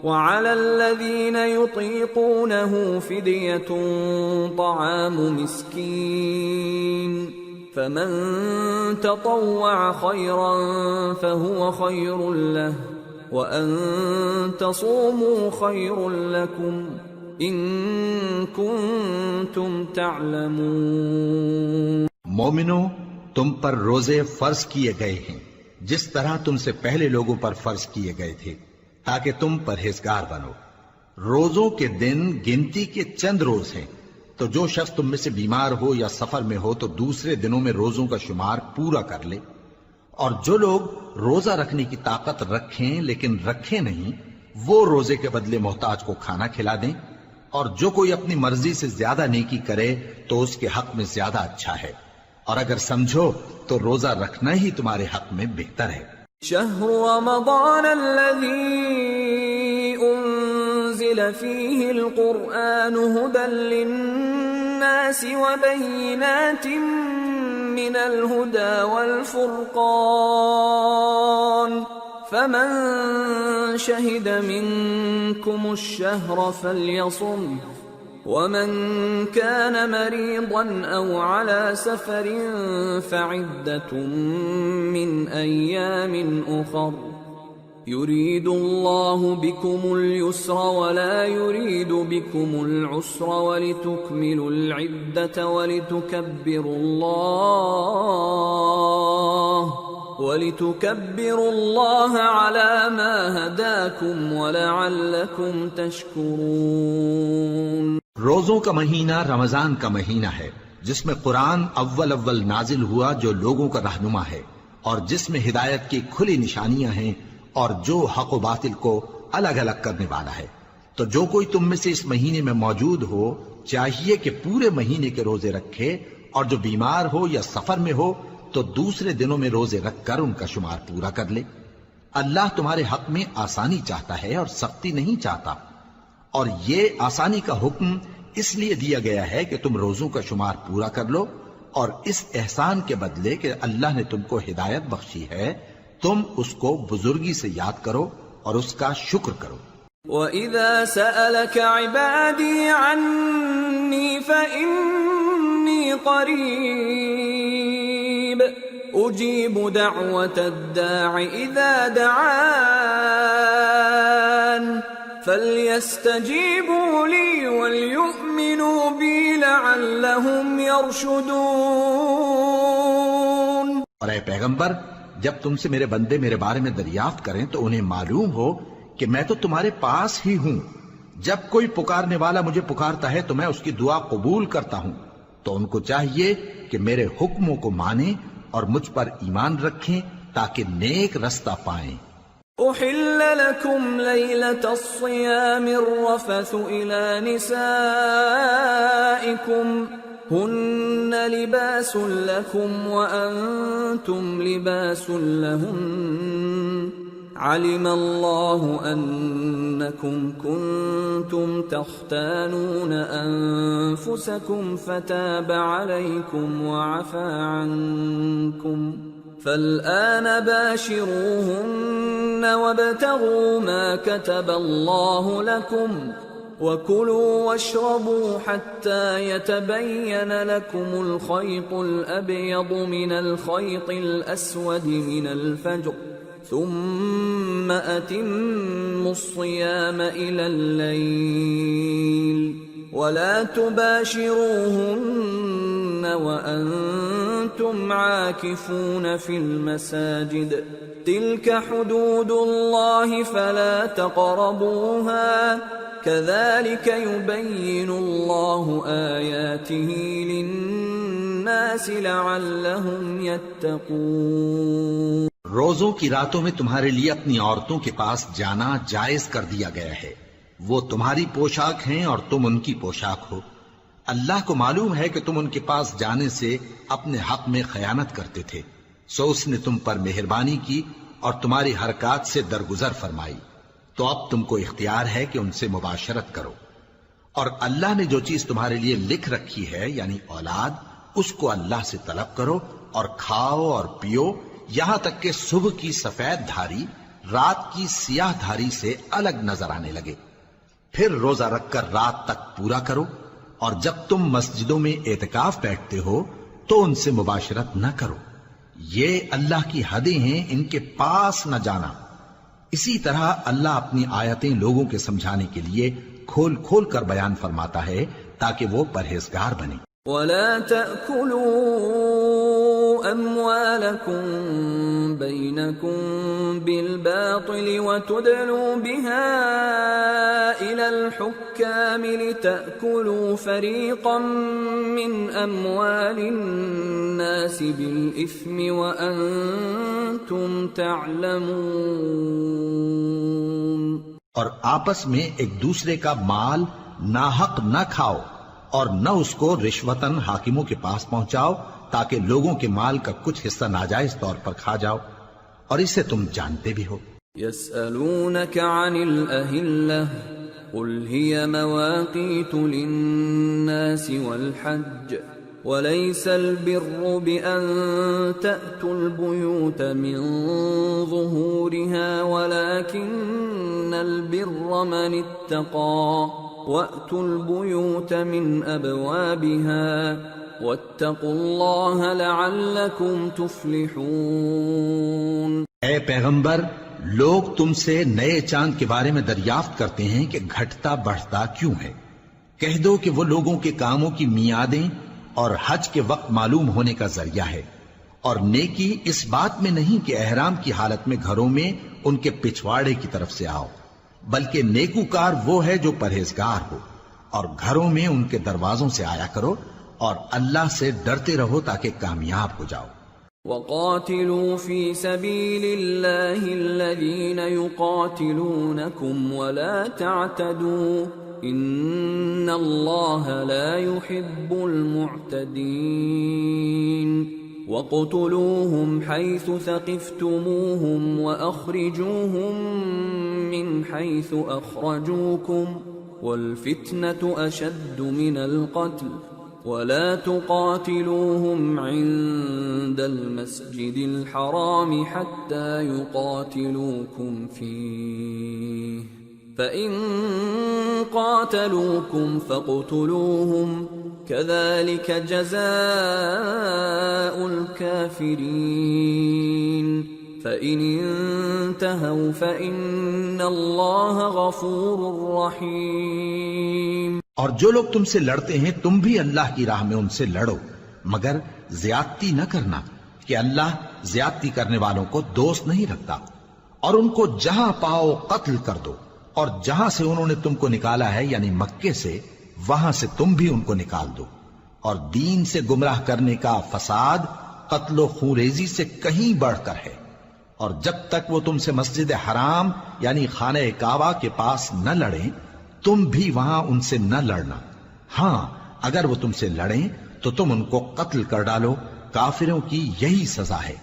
[SPEAKER 1] وعلى الذين يطيقونه فدية طعام مسكين فمن تطوع خيرا فهو خير له وأن تصوموا خير لكم ان کنتم تعلمون۔
[SPEAKER 2] مومنو، تم پر روزے فرض کیے گئے ہیں جس طرح تم سے پہلے لوگوں پر فرض کیے گئے تھے تاکہ تم پرہیزگار بنو، روزوں کے دن گنتی کے چند روز ہیں، تو جو شخص تم میں سے بیمار ہو یا سفر میں ہو تو دوسرے دنوں میں روزوں کا شمار پورا کر لے۔ اور جو لوگ روزہ رکھنے کی طاقت رکھیں لیکن رکھیں نہیں، وہ روزے کے بدلے محتاج کو کھانا کھلا دیں۔ اور جو کوئی اپنی مرضی سے زیادہ نیکی کرے تو اس کے حق میں زیادہ اچھا ہے، اور اگر سمجھو تو روزہ رکھنا ہی تمہارے حق میں بہتر ہے۔
[SPEAKER 1] شهر رمضان الذي أنزل فيه القرآن هدى للناس وبينات من الهدى والفرقان فمن شهد منكم الشهر فليصم ومن كان مريضا أو على سفر فعدة من أيام أخر يريد الله بكم اليسر ولا يريد بكم العسر ولتكملوا العدة ولتكبروا الله على ما هداكم ولعلكم تشكرون۔
[SPEAKER 2] روزوں کا مہینہ رمضان کا مہینہ ہے جس میں قرآن اول نازل ہوا جو لوگوں کا رہنما ہے، اور جس میں ہدایت کی کھلی نشانیاں ہیں اور جو حق و باطل کو الگ الگ کرنے والا ہے۔ تو جو کوئی تم میں سے اس مہینے میں موجود ہو چاہیے کہ پورے مہینے کے روزے رکھے، اور جو بیمار ہو یا سفر میں ہو تو دوسرے دنوں میں روزے رکھ کر ان کا شمار پورا کر لے۔ اللہ تمہارے حق میں آسانی چاہتا ہے اور سختی نہیں چاہتا، اور یہ آسانی کا حکم اس لیے دیا گیا ہے کہ تم روزوں کا شمار پورا کر لو، اور اس احسان کے بدلے کہ اللہ نے تم کو ہدایت بخشی ہے تم اس کو بزرگی سے یاد کرو اور اس کا شکر کرو۔
[SPEAKER 1] وَإِذَا سَأَلَكَ عِبَادِي عَنِّي فَإِنِّي قَرِيبٌ أُجِيبُ دَعْوَةَ الدَّاعِ إِذَا دَعَانِ فَلْيَسْتَجِيبُوا لِي وَلْيُؤْمِنُوا بِي لَعَلَّهُمْ يَرْشُدُونَ۔
[SPEAKER 2] اور اے پیغمبر، جب تم سے میرے بندے میرے بارے میں دریافت کریں تو انہیں معلوم ہو کہ میں تو تمہارے پاس ہی ہوں۔ جب کوئی پکارنے والا مجھے پکارتا ہے تو میں اس کی دعا قبول کرتا ہوں، تو ان کو چاہیے کہ میرے حکموں کو مانیں اور مجھ پر ایمان رکھیں تاکہ نیک رستہ پائیں۔
[SPEAKER 1] أحل لكم ليلة الصيام الرفث إلى نسائكم هن لباس لكم وأنتم لباس لهن علم الله أنكم كنتم تختانون أنفسكم فتاب عليكم وعفى عنكم فالآن باشروهن وابتغوا ما كتب الله لكم وكلوا واشربوا حتى يتبين لكم الخيط الأبيض من الخيط الأسود من الفجر ثم أتموا الصيام إلى الليل ولا تباشروهن وأنتم عاكفون في المساجد تلك حدود الله فلا تقربوها كذلك يبين الله آياته للناس لعلهم يتقون۔
[SPEAKER 2] روزوں کی راتوں میں تمہارے لیے اپنی عورتوں کے پاس جانا جائز کر دیا گیا ہے، وہ تمہاری پوشاک ہیں اور تم ان کی پوشاک ہو۔ اللہ کو معلوم ہے کہ تم ان کے پاس جانے سے اپنے حق میں خیانت کرتے تھے، سو اس نے تم پر مہربانی کی اور تمہاری حرکات سے درگزر فرمائی، تو اب تم کو اختیار ہے کہ ان سے مباشرت کرو۔ اور اللہ نے جو چیز تمہارے لیے لکھ رکھی ہے یعنی اولاد، اس کو اللہ سے طلب کرو اور کھاؤ اور پیو یہاں تک کہ صبح کی سفید دھاری رات کی سیاہ دھاری سے الگ نظر آنے لگے، پھر روزہ رکھ کر رات تک پورا کرو، اور جب تم مسجدوں میں اعتکاف بیٹھتے ہو تو ان سے مباشرت نہ کرو، یہ اللہ کی حدیں ہیں، ان کے پاس نہ جانا۔ اسی طرح اللہ اپنی آیتیں لوگوں کے سمجھانے کے لیے کھول کھول کر بیان فرماتا ہے تاکہ وہ پرہیزگار بنے۔
[SPEAKER 1] وَلَا تَأْكُلُوا أَمْوَالَكُمْ بينكم بالباطل وتدلوا بها إلى الحكام لتأكلوا فريقا من أموال الناس بالإثم وأنتم تعلمون۔
[SPEAKER 2] اور آپس میں ایک دوسرے کا مال ناحق نہ کھاؤ اور نہ اس کو رشوتاً حاکموں کے پاس پہنچاؤ تاکہ لوگوں کے مال کا کچھ حصہ ناجائز طور پر کھا جاؤ، اور اسے تم جانتے بھی ہو۔
[SPEAKER 1] يسألونك عن الأهلة قل هي مواقيت للناس والحج وليس البر بأن تأتوا البيوت من ظهورها ولكن البر من اتقى وأتوا البيوت من أبوابها واتقوا الله لعلكم تفلحون۔
[SPEAKER 2] اے پیغمبر، لوگ تم سے نئے چاند کے بارے میں دریافت کرتے ہیں کہ گھٹتا بڑھتا کیوں ہے۔ کہہ دو کہ وہ لوگوں کے کاموں کی میعادیں اور حج کے وقت معلوم ہونے کا ذریعہ ہے، اور نیکی اس بات میں نہیں کہ احرام کی حالت میں گھروں میں ان کے پچھواڑے کی طرف سے آؤ، بلکہ نیکوکار وہ ہے جو پرہیزگار ہو، اور گھروں میں ان کے دروازوں سے آیا کرو اور اللہ سے ڈرتے رہو تاکہ کامیاب ہو جاؤ۔
[SPEAKER 1] وَقَاتِلُوا فِي سَبِيلِ اللَّهِ الَّذِينَ يُقَاتِلُونَكُمْ وَلَا تَعْتَدُوا إِنَّ اللَّهَ لَا يُحِبُّ الْمُعْتَدِينَ وَاقْتُلُوهُمْ حَيْثُ ثَقِفْتُمُوهُمْ وَأَخْرِجُوهُمْ مِنْ حَيْثُ أَخْرَجُوكُمْ وَالْفِتْنَةُ أَشَدُّ مِنَ الْقَتْلِ وَلَا تُقَاتِلُوهُمْ عِندَ الْمَسْجِدِ الْحَرَامِ حَتَّى يُقَاتِلُوكُمْ فِيهِ فَإِن قَاتَلُوكُمْ فَاقْتُلُوهُمْ كَذَلِكَ جَزَاءُ الْكَافِرِينَ فَإِنِ انْتَهَوْا فَإِنَّ اللَّهَ غَفُورٌ رَحِيمٌ۔
[SPEAKER 2] اور جو لوگ تم سے لڑتے ہیں تم بھی اللہ کی راہ میں ان سے لڑو، مگر زیادتی نہ کرنا کہ اللہ زیادتی کرنے والوں کو دوست نہیں رکھتا، اور ان کو جہاں پاؤ قتل کر دو، اور جہاں سے انہوں نے تم کو نکالا ہے یعنی مکے سے، وہاں سے تم بھی ان کو نکال دو۔ اور دین سے گمراہ کرنے کا فساد قتل و خونریزی سے کہیں بڑھ کر ہے، اور جب تک وہ تم سے مسجد حرام یعنی خانہ کعبہ کے پاس نہ لڑیں تم بھی وہاں ان سے نہ لڑنا۔ ہاں اگر وہ تم سے لڑیں تو تم ان کو قتل کر ڈالو، کافروں کی یہی سزا ہے۔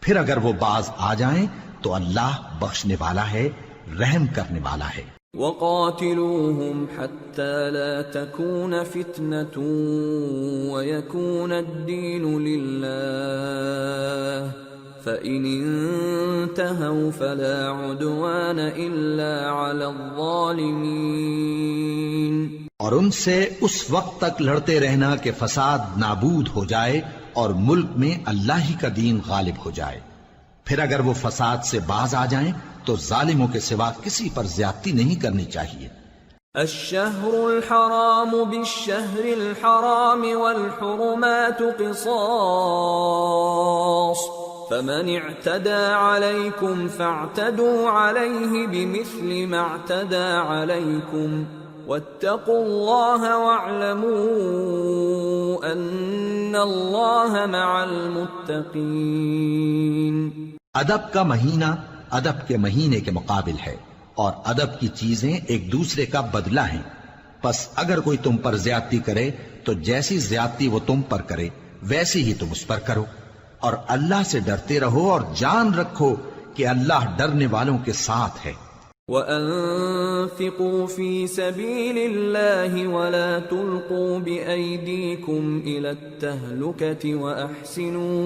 [SPEAKER 2] پھر اگر وہ باز آ جائیں تو اللہ بخشنے والا ہے، رحم کرنے والا ہے۔
[SPEAKER 1] وَقَاتِلُوهُمْ حَتَّى لَا تَكُونَ فِتْنَةٌ وَيَكُونَ الدِّينُ لِلَّهِ فَإِنِ انْتَهَوْا فَلَا عُدْوَانَ إِلَّا عَلَى الظَّالِمِينَ۔
[SPEAKER 2] اور ان سے اس وقت تک لڑتے رہنا کہ فساد نابود ہو جائے اور ملک میں اللہ ہی کا دین غالب ہو جائے۔ پھر اگر وہ فساد سے باز آ جائیں تو ظالموں کے سوا کسی پر زیادتی نہیں کرنی چاہیے۔
[SPEAKER 1] الشہر الحرام بالشہر الحرام والحرمات قصاص فمن اعتدى عليكم فاعتدوا عليه بمثل ما اعتدى عليكم واتقوا الله واعلموا ان الله مع المتقين۔
[SPEAKER 2] ادب کا مہینہ ادب کے مہینے کے مقابل ہے، اور ادب کی چیزیں ایک دوسرے کا بدلہ ہیں۔ پس اگر کوئی تم پر زیادتی کرے تو جیسی زیادتی وہ تم پر کرے ویسی ہی تم اس پر کرو، اور اللہ سے ڈرتے رہو اور جان رکھو کہ اللہ ڈرنے والوں کے ساتھ ہے۔
[SPEAKER 1] وَأَنفِقُوا فِي سَبِيلِ اللَّهِ وَلَا تُلْقُوا بِأَيْدِيكُمْ إِلَى التَّهْلُكَةِ وَأَحْسِنُوا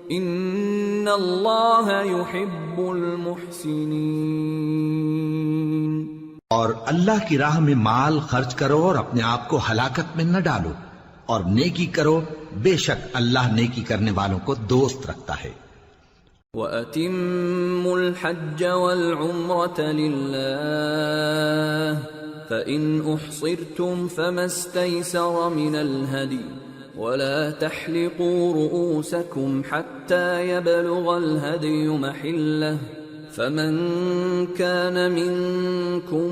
[SPEAKER 1] إِنَّ اللَّهَ يُحِبُّ الْمُحْسِنِينَ۔
[SPEAKER 2] اور اللہ کی راہ میں مال خرچ کرو اور اپنے آپ کو ہلاکت میں نہ ڈالو، اور نیکی کرو، بے شک اللہ نیکی کرنے والوں کو دوست رکھتا ہے۔
[SPEAKER 1] وَأَتِمُّوا الْحَجَّ وَالْعُمْرَةَ لِلَّهِ فَإِنْ أُحْصِرْتُمْ فَمَا اسْتَيْسَرَ مِنَ الْهَدْيِ ولا تحلقوا رؤوسكم حتى يبلغ الهدي محله فمن كان منكم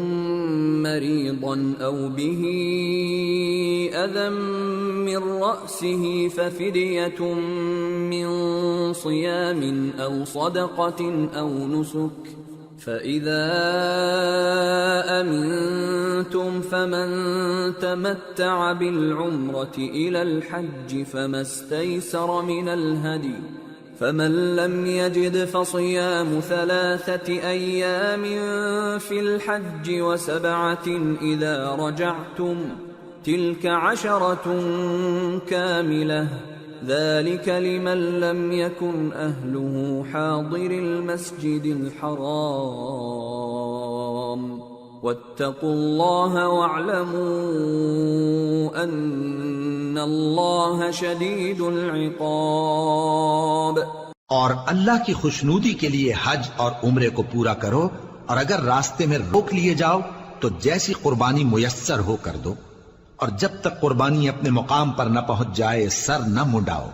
[SPEAKER 1] مريضا أو به أذى من رأسه ففدية من صيام أو صدقة أو نسك فإذا أمنتم فمن تمتع بالعمرة إلى الحج فما استيسر من الهدي فمن لم يجد فصيام 3 أيام في الحج و7 إذا رجعتم تلك 10 كاملة ذلك لمن لم يكن أهله حاضر المسجد الحرام واتقوا الله واعلموا أن الله شديد العقاب.
[SPEAKER 2] اور اللہ کی خوشنودی کے لیے حج اور عمرے کو پورا کرو، اور اگر راستے میں روک لیے جاؤ تو جیسی قربانی میسر ہو کر دو، اور جب تک قربانی اپنے مقام پر نہ پہنچ جائے سر نہ منڈاؤ،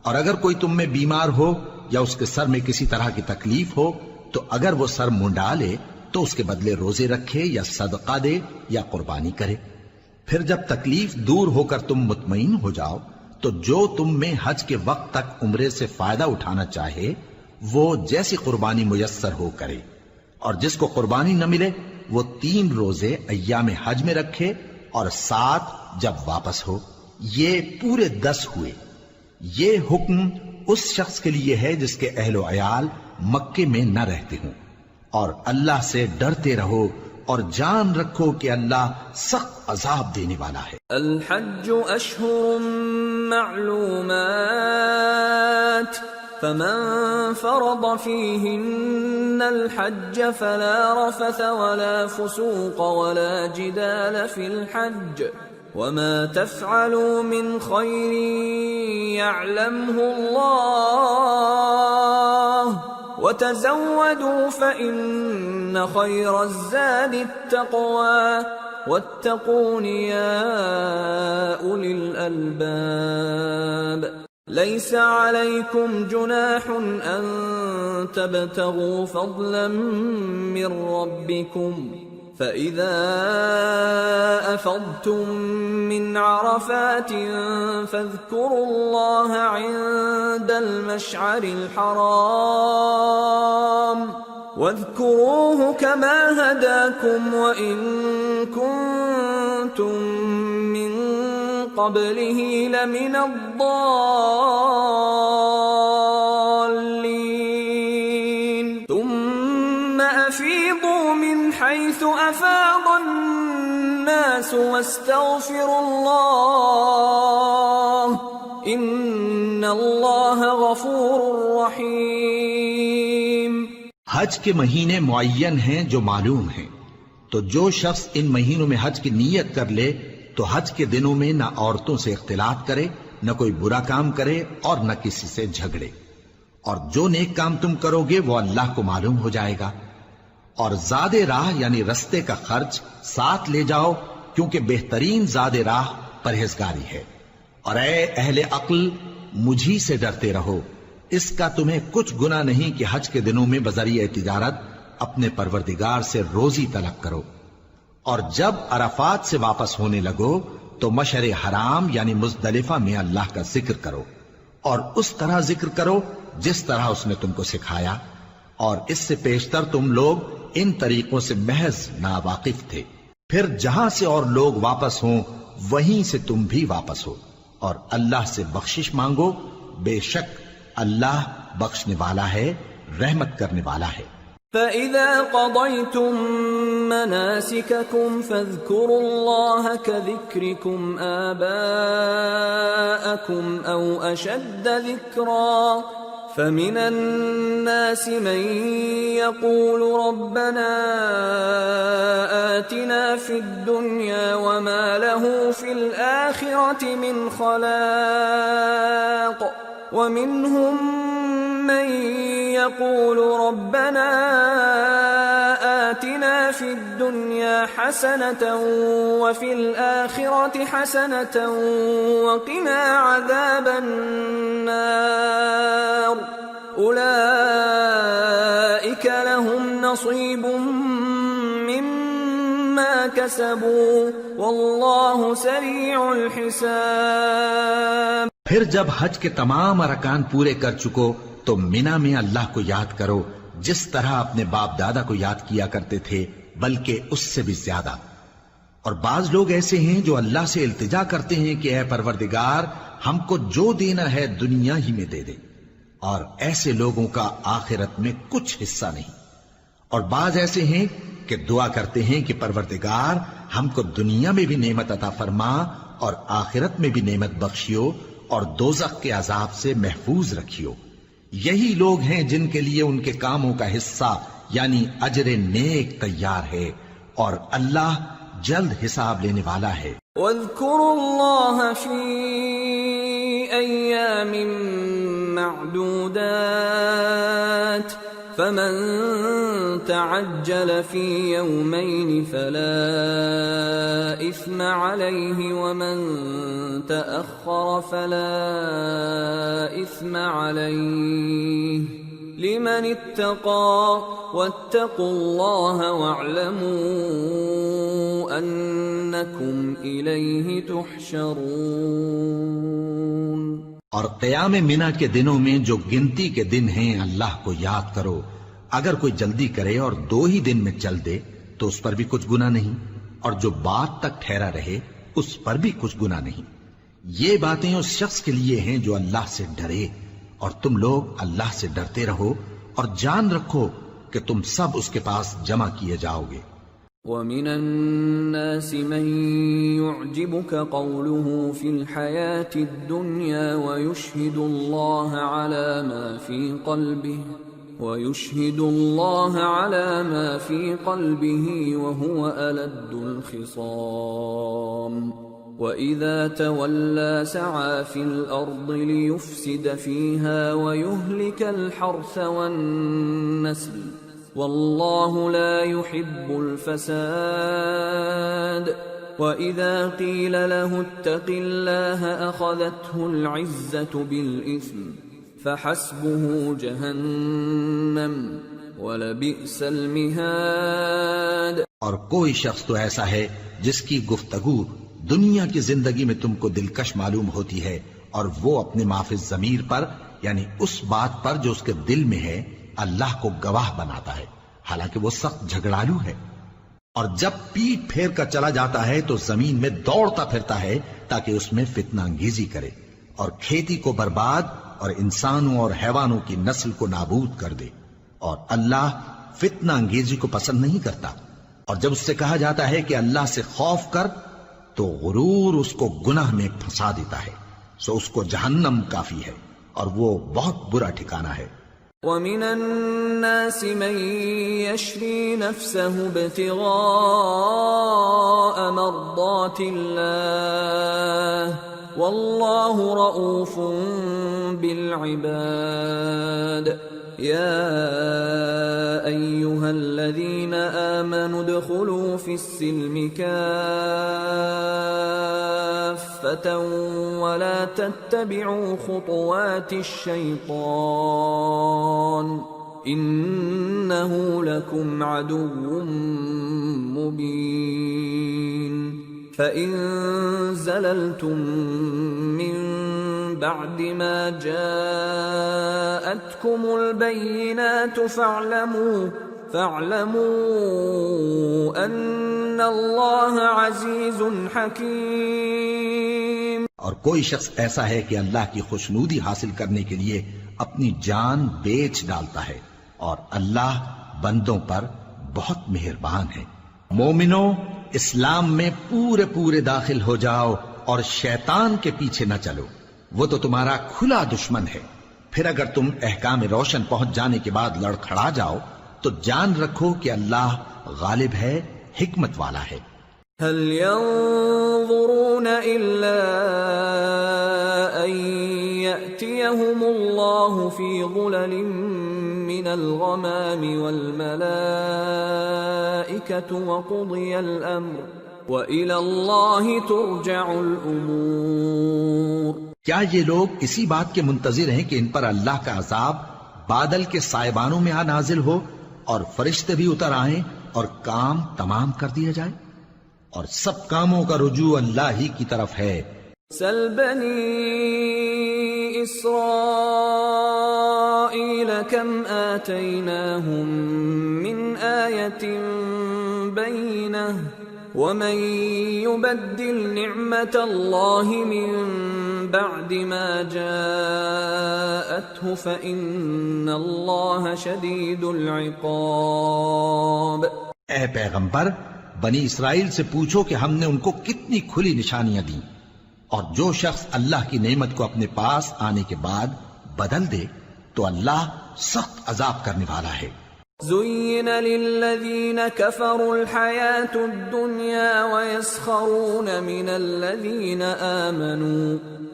[SPEAKER 2] اور اگر کوئی تم میں بیمار ہو یا اس کے سر میں کسی طرح کی تکلیف ہو تو اگر وہ سر منڈا لے تو اس کے بدلے روزے رکھے یا صدقہ دے یا قربانی کرے. پھر جب تکلیف دور ہو کر تم مطمئن ہو جاؤ تو جو تم میں حج کے وقت تک عمرے سے فائدہ اٹھانا چاہے وہ جیسی قربانی میسر ہو کرے، اور جس کو قربانی نہ ملے وہ 3 روزے ایام حج میں رکھے اور 7 جب واپس ہو. یہ پورے 10 ہوئے. یہ حکم اس شخص کے لیے ہے جس کے اہل و عیال مکے میں نہ رہتے ہوں. اور اللہ سے ڈرتے رہو اور جان رکھو کہ اللہ سخت عذاب دینے والا ہے.
[SPEAKER 1] الحج اشہر معلومات فمن فرض فيهن الحج فلا رفث ولا فسوق ولا جدال في الحج وما تفعلوا من خير يعلمه الله وتزودوا فإن خير الزاد التقوى واتقون يا أولي الألباب. ليس عليكم جناح أن تبتغوا فضلا من ربكم فإذا أفضتم من عرفات فاذكروا الله عند المشعر الحرام واذكروه كما هداكم وإن كنتم من قبله لمن الضالين ثم أفيضوا من حيث أفاض الناس واستغفروا الله إن الله غفور رحيم.
[SPEAKER 2] حج کے مہینے معین ہیں جو معلوم ہیں، تو جو شخص ان مہینوں میں حج کی نیت کر لے تو حج کے دنوں میں نہ عورتوں سے اختلاط کرے، نہ کوئی برا کام کرے اور نہ کسی سے جھگڑے، اور جو نیک کام تم کرو گے وہ اللہ کو معلوم ہو جائے گا. اور زاد راہ یعنی رستے کا خرچ ساتھ لے جاؤ، کیونکہ بہترین زاد راہ پرہیزگاری ہے. اور اے اہل عقل مجھی سے ڈرتے رہو، اس کا تمہیں کچھ گناہ نہیں کہ حج کے دنوں میں بذریعہ تجارت اپنے پروردگار سے روزی طلب کرو. اور جب عرفات سے واپس ہونے لگو تو مشعر حرام یعنی مزدلفہ میں اللہ کا ذکر کرو، اور اس طرح ذکر کرو جس طرح اس نے تم کو سکھایا، اور اس سے پیشتر تم لوگ ان طریقوں سے محض ناواقف تھے. پھر جہاں سے اور لوگ واپس ہوں وہیں سے تم بھی واپس ہو، اور اللہ سے بخشش مانگو، بے شک اللہ بخشنے والا ہے، رحمت کرنے والا ہے.
[SPEAKER 1] فَإِذَا قَضَيْتُم مَّنَاسِكَكُمْ فَاذْكُرُوا اللَّهَ كَذِكْرِكُمْ آبَاءَكُمْ أَوْ أَشَدَّ ذِكْرًا فَمِنَ النَّاسِ مَن يَقُولُ رَبَّنَا آتِنَا فِي الدُّنْيَا وَمَا لَهُ فِي الْآخِرَةِ مِنْ خَلَاقٍ وَمِنْهُم مَّن يَقُولُ رَبَّنَا آتنا في الدنيا حسنة وفي الآخرة حسنة وقنا عذاب النار أولئك لهم نصيب مما كسبوا والله سريع الحساب۔
[SPEAKER 2] پھر جب حج کے تمام ارکان پورے کر چکو تو مینا میں اللہ کو یاد کرو جس طرح اپنے باپ دادا کو یاد کیا کرتے تھے، بلکہ اس سے بھی زیادہ۔ اور بعض لوگ ایسے ہیں جو اللہ سے التجا کرتے ہیں کہ اے پروردگار ہم کو جو دینا ہے دنیا ہی میں دے دے، اور ایسے لوگوں کا آخرت میں کچھ حصہ نہیں۔ اور بعض ایسے ہیں کہ دعا کرتے ہیں کہ پروردگار ہم کو دنیا میں بھی نعمت عطا فرما اور آخرت میں بھی نعمت بخشیو اور دوزخ کے عذاب سے محفوظ رکھیو۔ یہی لوگ ہیں جن کے لیے ان کے کاموں کا حصہ یعنی اجر نیک تیار ہے، اور اللہ جلد حساب لینے والا ہے۔
[SPEAKER 1] واذكروا الله في أيام معدودات فمن تعجل في يومين فلا إثم عليه ومن تأخر فلا إثم عليه لمن اتقى واتقوا الله واعلموا أنكم إليه تحشرون۔
[SPEAKER 2] اور قیام منا کے دنوں میں جو گنتی کے دن ہیں اللہ کو یاد کرو، اگر کوئی جلدی کرے اور 2 ہی دن میں چل دے تو اس پر بھی کچھ گناہ نہیں، اور جو بات تک ٹھہرا رہے اس پر بھی کچھ گناہ نہیں۔ یہ باتیں اس شخص کے لیے ہیں جو اللہ سے ڈرے، اور تم لوگ اللہ سے ڈرتے رہو اور جان رکھو کہ تم سب اس کے پاس جمع کیے جاؤ گے۔
[SPEAKER 1] وَمِنَ النَّاسِ مَن يُعْجِبُكَ قَوْلُهُ فِي الْحَيَاةِ الدُّنْيَا وَيُشْهِدُ اللَّهَ عَلَى مَا فِي قَلْبِهِ وَهُوَ أَلَدُّ الْخِصَامِ وَإِذَا تَوَلَّى سَعَى فِي الْأَرْضِ لِيُفْسِدَ فِيهَا وَيُهْلِكَ الْحَرْثَ وَالنَّسْلَ واللہ لا يحب الفساد وَإِذَا قِيلَ لَهُ اتَّقِ اللَّهَ أَخَذَتْهُ الْعِزَّةُ بِالْإِثْمِ فَحَسْبُهُ جَهَنَّمُ وَلَبِئْسَ الْمِهَادُ۔
[SPEAKER 2] اور کوئی شخص تو ایسا ہے جس کی گفتگو دنیا کی زندگی میں تم کو دلکش معلوم ہوتی ہے، اور وہ اپنے مافز ضمیر پر یعنی اس بات پر جو اس کے دل میں ہے اللہ کو گواہ بناتا ہے، حالانکہ وہ سخت جھگڑالو ہے۔ اور جب پیٹ پھیر کر چلا جاتا ہے تو زمین میں دوڑتا پھرتا ہے تاکہ اس میں فتنہ انگیزی کرے اور کھیتی کو برباد اور انسانوں اور حیوانوں کی نسل کو نابود کر دے، اور اللہ فتنہ انگیزی کو پسند نہیں کرتا۔ اور جب اس سے کہا جاتا ہے کہ اللہ سے خوف کر تو غرور اس کو گناہ میں پھنسا دیتا ہے، سو اس کو جہنم کافی ہے اور وہ بہت برا ٹھکانہ ہے۔
[SPEAKER 1] وَمِنَ النَّاسِ مَن يَشْرِي نَفْسَهُ ابْتِغَاءَ مَرْضَاتِ اللَّهِ وَاللَّهُ رَءُوفٌ بِالْعِبَادِ۔ يَا أَيُّهَا الَّذِينَ آمَنُوا ادْخُلُوا فِي السِّلْمِ كَافَّةً وَلَا تَتَّبِعُوا خُطُوَاتِ الشَّيْطَانِ إِنَّهُ لَكُمْ عَدُوٌّ مُّبِينٌ۔ فَإِن زَلَلْتُم مِّن بَعْدِ مَا جَاءَتْكُمُ الْبَيِّنَاتُ فَاعْلَمُوا أَنَّ اللَّهَ عَزِيزٌ حَكِيمٌ۔
[SPEAKER 2] اور کوئی شخص ایسا ہے کہ اللہ کی خوشنودی حاصل کرنے کے لیے اپنی جان بیچ ڈالتا ہے، اور اللہ بندوں پر بہت مہربان ہے۔ مومنو، اسلام میں پورے پورے داخل ہو جاؤ اور شیطان کے پیچھے نہ چلو، وہ تو تمہارا کھلا دشمن ہے۔ پھر اگر تم احکام روشن پہنچ جانے کے بعد لڑکھڑا جاؤ تو جان رکھو کہ اللہ غالب ہے، حکمت والا ہے۔
[SPEAKER 1] هل ينظرون إلا أن يأتيهم الله في ظلل من من الغمام والملائكة وقضي الأمر وإلى الله ترجع الأمور۔
[SPEAKER 2] کیا یہ لوگ اسی بات کے منتظر ہیں کہ ان پر اللہ کا عذاب بادل کے سائبانوں میں آ نازل ہو اور فرشتے بھی اتر آئیں اور کام تمام کر دیا جائے؟ اور سب کاموں کا رجوع اللہ ہی کی طرف ہے۔
[SPEAKER 1] سل بنی إسرائيل كم آتيناهم من آية بينة ومن يبدل نعمة الله من بعد ما جاءته فإن الله شديد العقاب۔
[SPEAKER 2] اے پیغمبر، بنی اسرائیل سے پوچھو کہ ہم نے ان کو کتنی کھلی نشانیاں دیں، اور جو شخص اللہ کی نعمت کو اپنے پاس آنے کے بعد بدل دے تو اللہ سخت عذاب کرنے والا ہے۔
[SPEAKER 1] زين للذين كفروا الحياة الدنيا ويسخرون من الذين آمنوا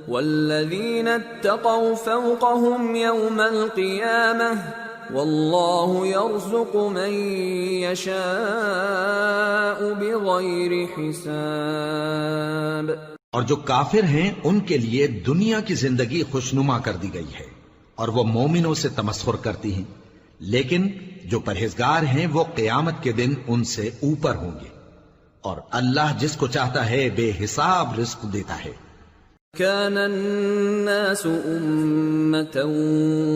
[SPEAKER 1] والذين اتقوا فوقهم يوم القيامة والله يرزق من يشاء بغير حساب۔
[SPEAKER 2] اور جو کافر ہیں ان کے لیے دنیا کی زندگی خوشنما کر دی گئی ہے اور وہ مومنوں سے تمسخر کرتی ہیں، لیکن جو پرہیزگار ہیں وہ قیامت کے دن ان سے اوپر ہوں گے، اور اللہ جس کو چاہتا ہے بے حساب رزق دیتا ہے۔
[SPEAKER 1] كان الناس أمة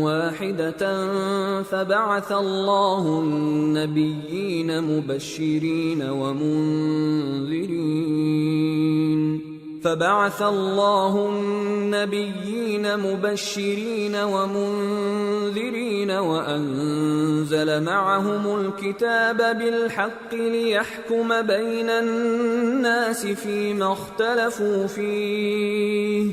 [SPEAKER 1] واحدة فبعث الله النبيين مبشرين ومنذرين وأنزل معهم الكتاب بالحق ليحكم بين الناس فيما اختلفوا فيه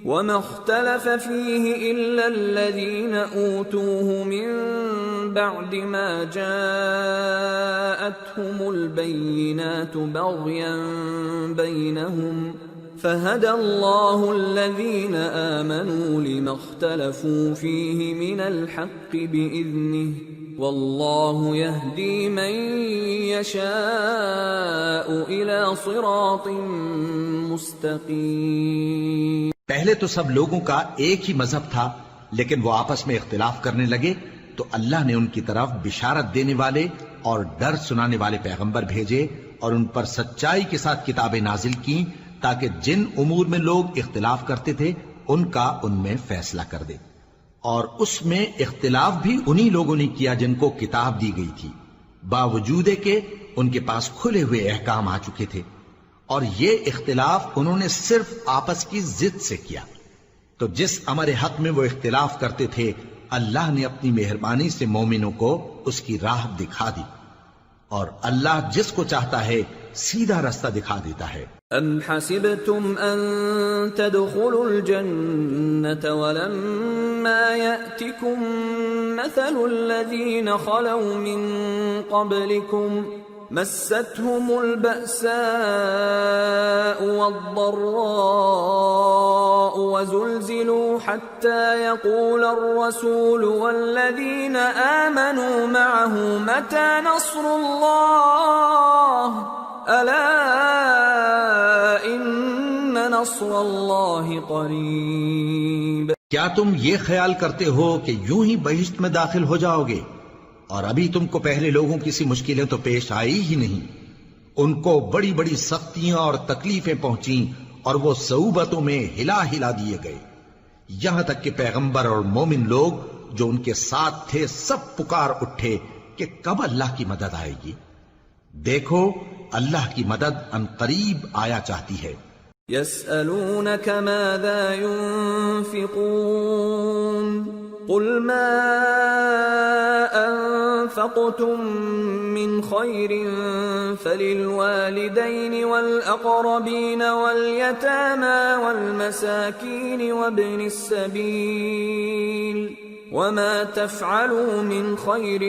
[SPEAKER 1] وما اختلف فيه إلا الذين أوتوه من بعد ما جاءتهم البينات بغيا بينهم فهدى الله الذين آمنوا لما اختلفوا فيه من الحق بإذنه والله يهدي من يشاء إلى صراط مستقيم۔
[SPEAKER 2] پہلے تو سب لوگوں کا ایک ہی مذہب تھا، لیکن وہ آپس میں اختلاف کرنے لگے تو اللہ نے ان کی طرف بشارت دینے والے اور ڈر سنانے والے پیغمبر بھیجے اور ان پر سچائی کے ساتھ کتابیں نازل کی تاکہ جن امور میں لوگ اختلاف کرتے تھے ان کا ان میں فیصلہ کر دے، اور اس میں اختلاف بھی انہی لوگوں نے کیا جن کو کتاب دی گئی تھی، باوجود کہ ان کے پاس کھلے ہوئے احکام آ چکے تھے، اور یہ اختلاف انہوں نے صرف آپس کی ضد سے کیا۔ تو جس امر حق میں وہ اختلاف کرتے تھے اللہ نے اپنی مہربانی سے مومنوں کو اس کی راہ دکھا دی، اور اللہ جس کو چاہتا ہے سیدھا رستہ دکھا دیتا ہے۔
[SPEAKER 1] ام حسبتم ان تدخلوا الجنة ولما يأتكم مثل الذين خلوا من قبلكم مستهم البأساء والضراء وزلزلوا حتى يقول الرسول والذين آمنوا معه متى نصر الله ألا إن نصر الله قريب۔
[SPEAKER 2] کیا تم یہ خیال کرتے ہو کہ یوں ہی بہشت میں داخل ہو جاؤ گے، اور ابھی تم کو پہلے لوگوں کی سی مشکلیں تو پیش آئی ہی نہیں، ان کو بڑی بڑی سختیاں اور تکلیفیں پہنچیں اور وہ صعوبتوں میں ہلا ہلا دیے گئے، یہاں تک کہ پیغمبر اور مومن لوگ جو ان کے ساتھ تھے سب پکار اٹھے کہ کب اللہ کی مدد آئے گی۔ دیکھو اللہ کی مدد ان قریب آیا چاہتی ہے۔
[SPEAKER 1] يسألونك ماذا ينفقون قل ما أنفقتم من خير فللوالدين والأقربين واليتامى والمساكين وابن السبيل وما تفعلوا من خير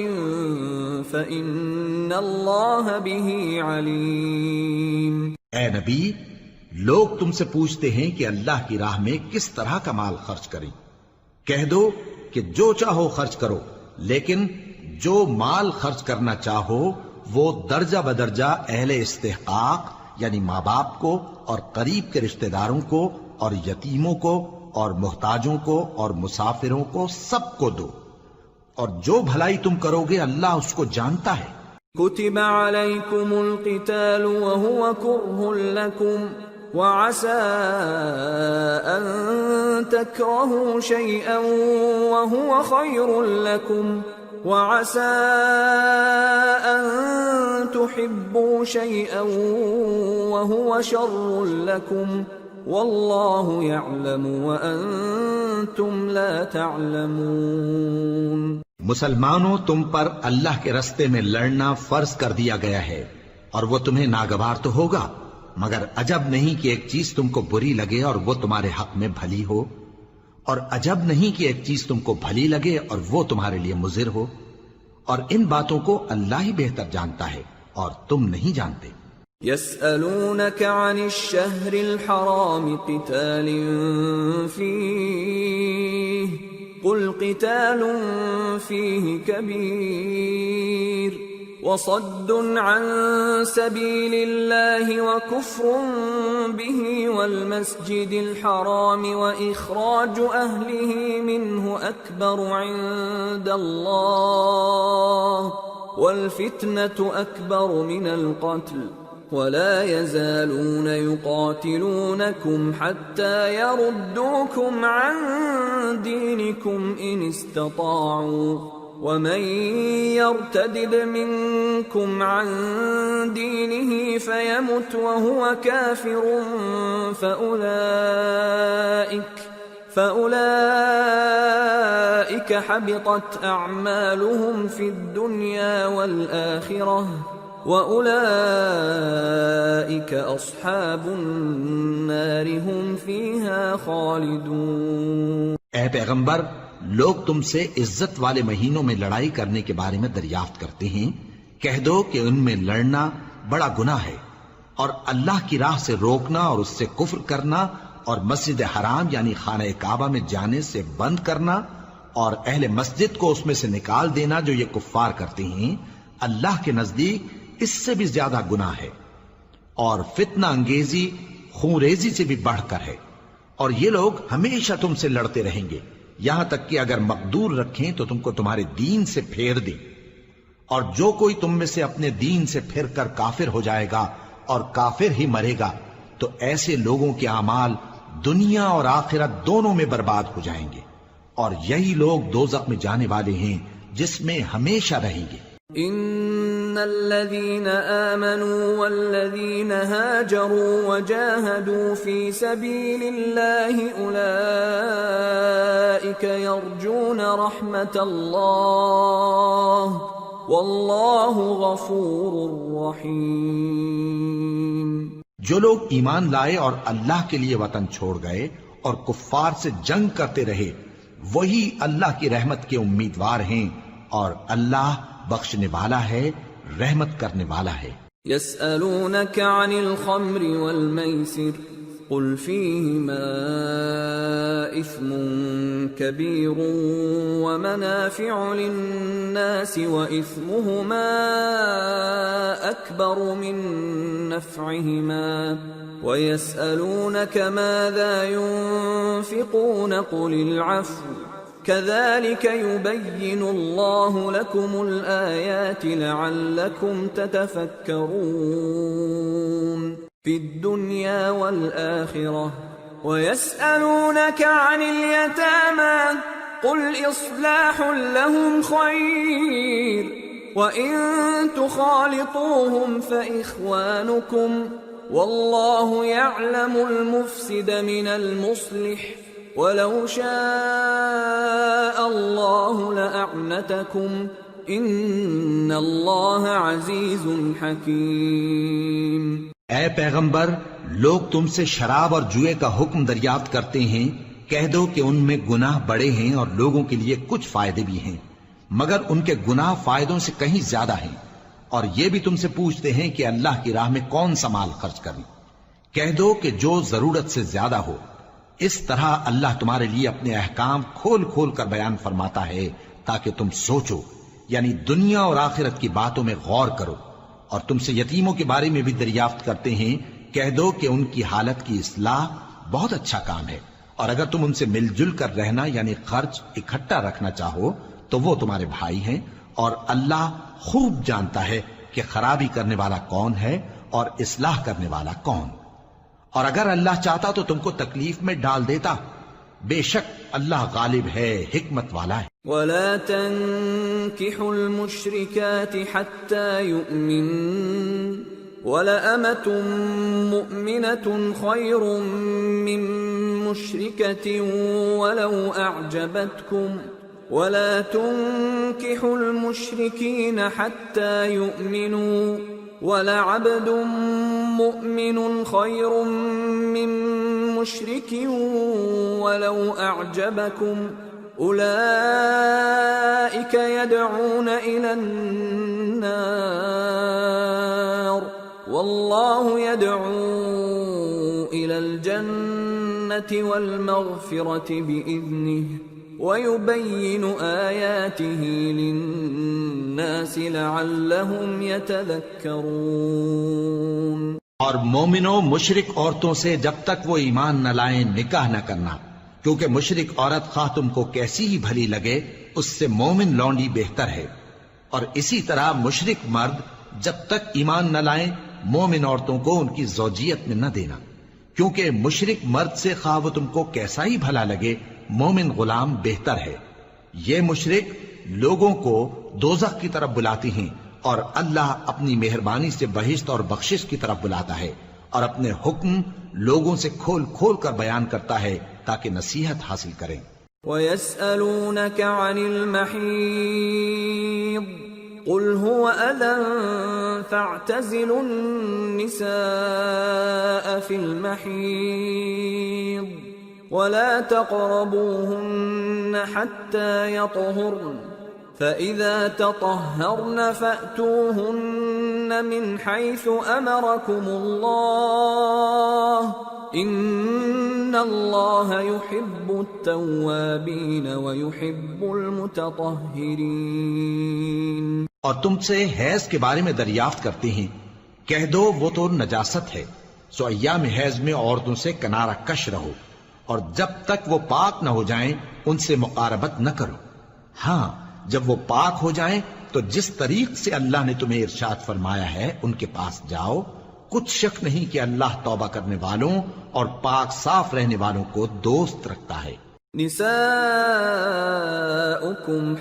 [SPEAKER 1] فإن الله به عليم۔
[SPEAKER 2] اے نبی، لوگ تم سے پوچھتے ہیں کہ اللہ کی راہ میں کس طرح کا مال خرچ کریں، کہہ دو کہ جو چاہو خرچ کرو، لیکن جو مال خرچ کرنا چاہو وہ درجہ بدرجہ اہل استحقاق یعنی ماں باپ کو اور قریب کے رشتہ داروں کو اور یتیموں کو اور محتاجوں کو اور مسافروں کو سب کو دو، اور جو بھلائی تم کرو گے اللہ اس کو جانتا ہے۔
[SPEAKER 1] كتب عليكم القتال وهو كره لكم وعسى أن تكرهوا شيئا وهو خير لكم وعسى أن تحبوا شيئا وهو شر لكم والله يعلم وأنتم لا تعلمون۔
[SPEAKER 2] مسلمانوں، تم پر اللہ کے رستے میں لڑنا فرض کر دیا گیا ہے، اور وہ تمہیں ناگوار تو ہوگا، مگر عجب نہیں کہ ایک چیز تم کو بری لگے اور وہ تمہارے حق میں بھلی ہو، اور عجب نہیں کہ ایک چیز تم کو بھلی لگے اور وہ تمہارے لیے مضر ہو، اور ان باتوں کو اللہ ہی بہتر جانتا ہے اور تم نہیں جانتے۔
[SPEAKER 1] يسألونك عن الشهر الحرام قتال فيه قل قتال فيه كبير وصد عن سبيل الله وكفر به والمسجد الحرام وإخراج أهله منه أكبر عند الله والفتنة أكبر من القتل ولا يزالون يقاتلونكم حتى يردوكم عن دينكم إن استطاعوا ومن يرتدد منكم عن دينه فيمت وهو كافر فأولئك حبطت أعمالهم في الدنيا والآخرة وَأُولَئِكَ أَصْحَابُ النَّارِ هُمْ فِيهَا خَالِدُونَ۔
[SPEAKER 2] اے پیغمبر، لوگ تم سے عزت والے مہینوں میں لڑائی کرنے کے بارے میں دریافت کرتے ہیں، کہہ دو کہ ان میں لڑنا بڑا گناہ ہے، اور اللہ کی راہ سے روکنا اور اس سے کفر کرنا اور مسجد حرام یعنی خانہ کعبہ میں جانے سے بند کرنا اور اہل مسجد کو اس میں سے نکال دینا جو یہ کفار کرتے ہیں، اللہ کے نزدیک اس سے بھی زیادہ گناہ ہے، اور فتنہ انگیزی خونریزی سے بھی بڑھ کر ہے، اور یہ لوگ ہمیشہ تم سے لڑتے رہیں گے یہاں تک کہ اگر مقدور رکھیں تو تم کو تمہارے دین سے پھیر دیں، اور جو کوئی تم میں سے اپنے دین سے پھر کر کافر ہو جائے گا اور کافر ہی مرے گا تو ایسے لوگوں کے اعمال دنیا اور آخرت دونوں میں برباد ہو جائیں گے، اور یہی لوگ دوزخ میں جانے والے ہیں جس میں ہمیشہ رہیں گے۔
[SPEAKER 1] ان الذين آمنوا والذين هاجروا وجاهدوا في سبيل الله اولئك يرجون رحمة الله والله غفور رحيم۔
[SPEAKER 2] جو لوگ ایمان لائے اور اللہ کے لیے وطن چھوڑ گئے اور کفار سے جنگ کرتے رہے وہی اللہ کی رحمت کے امیدوار ہیں، اور اللہ بخشنے والا ہے، رحمت کرنے والا ہے۔
[SPEAKER 1] يسألونك عن الخمر والميسر قل فيهما إثم كبير ومنافع للناس وإثمهما أكبر من نفعهما ويسألونك ماذا ينفقون قل العفو كذلك يبين الله لكم الآيات لعلكم تتفكرون في الدنيا والآخرة ويسألونك عن اليتامى قل إصلاح لهم خير وإن تخالطوهم فإخوانكم والله يعلم المفسد من المصلح وَلَوْ شَاءَ اللَّهُ لَأَعْنَتَكُمْ إِنَّ اللَّهَ عَزِيزٌ حَكِيمٌ۔
[SPEAKER 2] اے پیغمبر، لوگ تم سے شراب اور جوئے کا حکم دریافت کرتے ہیں، کہہ دو کہ ان میں گناہ بڑے ہیں اور لوگوں کے لیے کچھ فائدے بھی ہیں، مگر ان کے گناہ فائدوں سے کہیں زیادہ ہیں، اور یہ بھی تم سے پوچھتے ہیں کہ اللہ کی راہ میں کون سا مال خرچ کریں، کہہ دو کہ جو ضرورت سے زیادہ ہو۔ اس طرح اللہ تمہارے لیے اپنے احکام کھول کھول کر بیان فرماتا ہے تاکہ تم سوچو، یعنی دنیا اور آخرت کی باتوں میں غور کرو۔ اور تم سے یتیموں کے بارے میں بھی دریافت کرتے ہیں، کہہ دو کہ ان کی حالت کی اصلاح بہت اچھا کام ہے، اور اگر تم ان سے مل جل کر رہنا یعنی خرچ اکٹھا رکھنا چاہو تو وہ تمہارے بھائی ہیں، اور اللہ خوب جانتا ہے کہ خرابی کرنے والا کون ہے اور اصلاح کرنے والا کون۔ اور اگر اللہ چاہتا تو تم کو تکلیف میں ڈال دیتا، بے شک اللہ غالب ہے، حکمت والا ہے۔
[SPEAKER 1] ولا تنكحوا المشركات حتى يؤمنن ولأمة مؤمنة خير من مشركة ولو أعجبتكم ولا تنكحوا المشركين حتى يؤمنوا ولعبد مؤمن خير من مشرك ولو أعجبكم أولئك يدعون إلى النار والله يدعو إلى الجنة والمغفرة بإذنه ويبين آياته للناس لعلهم يتذكرون۔
[SPEAKER 2] اور مومنوں مشرک عورتوں سے جب تک وہ ایمان نہ لائیں نکاح نہ کرنا، کیونکہ مشرک عورت خواہ تم کو کیسی ہی بھلی لگے اس سے مومن لونڈی بہتر ہے، اور اسی طرح مشرک مرد جب تک ایمان نہ لائیں مومن عورتوں کو ان کی زوجیت میں نہ دینا، کیونکہ مشرک مرد سے خواہ وہ تم کو کیسا ہی بھلا لگے مومن غلام بہتر ہے۔ یہ مشرک لوگوں کو دوزخ کی طرف بلاتی ہیں، اور اللہ اپنی مہربانی سے بہشت اور بخشش کی طرف بلاتا ہے، اور اپنے حکم لوگوں سے کھول کھول کر بیان کرتا ہے تاکہ نصیحت حاصل کریں۔
[SPEAKER 1] وَيَسْأَلُونَكَ عَنِ الْمَحِيضِ قُلْ هُوَ أَذًى فَاعْتَزِلُوا النِّسَاءَ فِي الْمَحِيضِ وَلَا تَقْرَبُوهُنَّ حَتَّى يَطْهُرْنَ فَإِذَا تَطَهَّرْنَ فَأْتُوهُنَّ مِنْ حَيْثُ أَمَرَكُمُ اللَّهُ إِنَّ اللَّهَ يُحِبُّ التَّوَّابِينَ وَيُحِبُّ الْمُتَطَهِّرِينَ۔
[SPEAKER 2] اور تم سے حیض کے بارے میں دریافت کرتے ہیں، کہہ دو وہ تو نجاست ہے، سو ایام حیض میں عورتوں سے کنارہ کش رہو، اور جب تک وہ پاک نہ ہو جائیں ان سے مقاربت نہ کرو۔ ہاں جب وہ پاک ہو جائیں تو جس طریق سے اللہ نے تمہیں ارشاد فرمایا ہے ان کے پاس جاؤ، کچھ شک نہیں کہ اللہ توبہ کرنے والوں اور پاک صاف رہنے والوں کو دوست رکھتا ہے۔
[SPEAKER 1] نساؤكم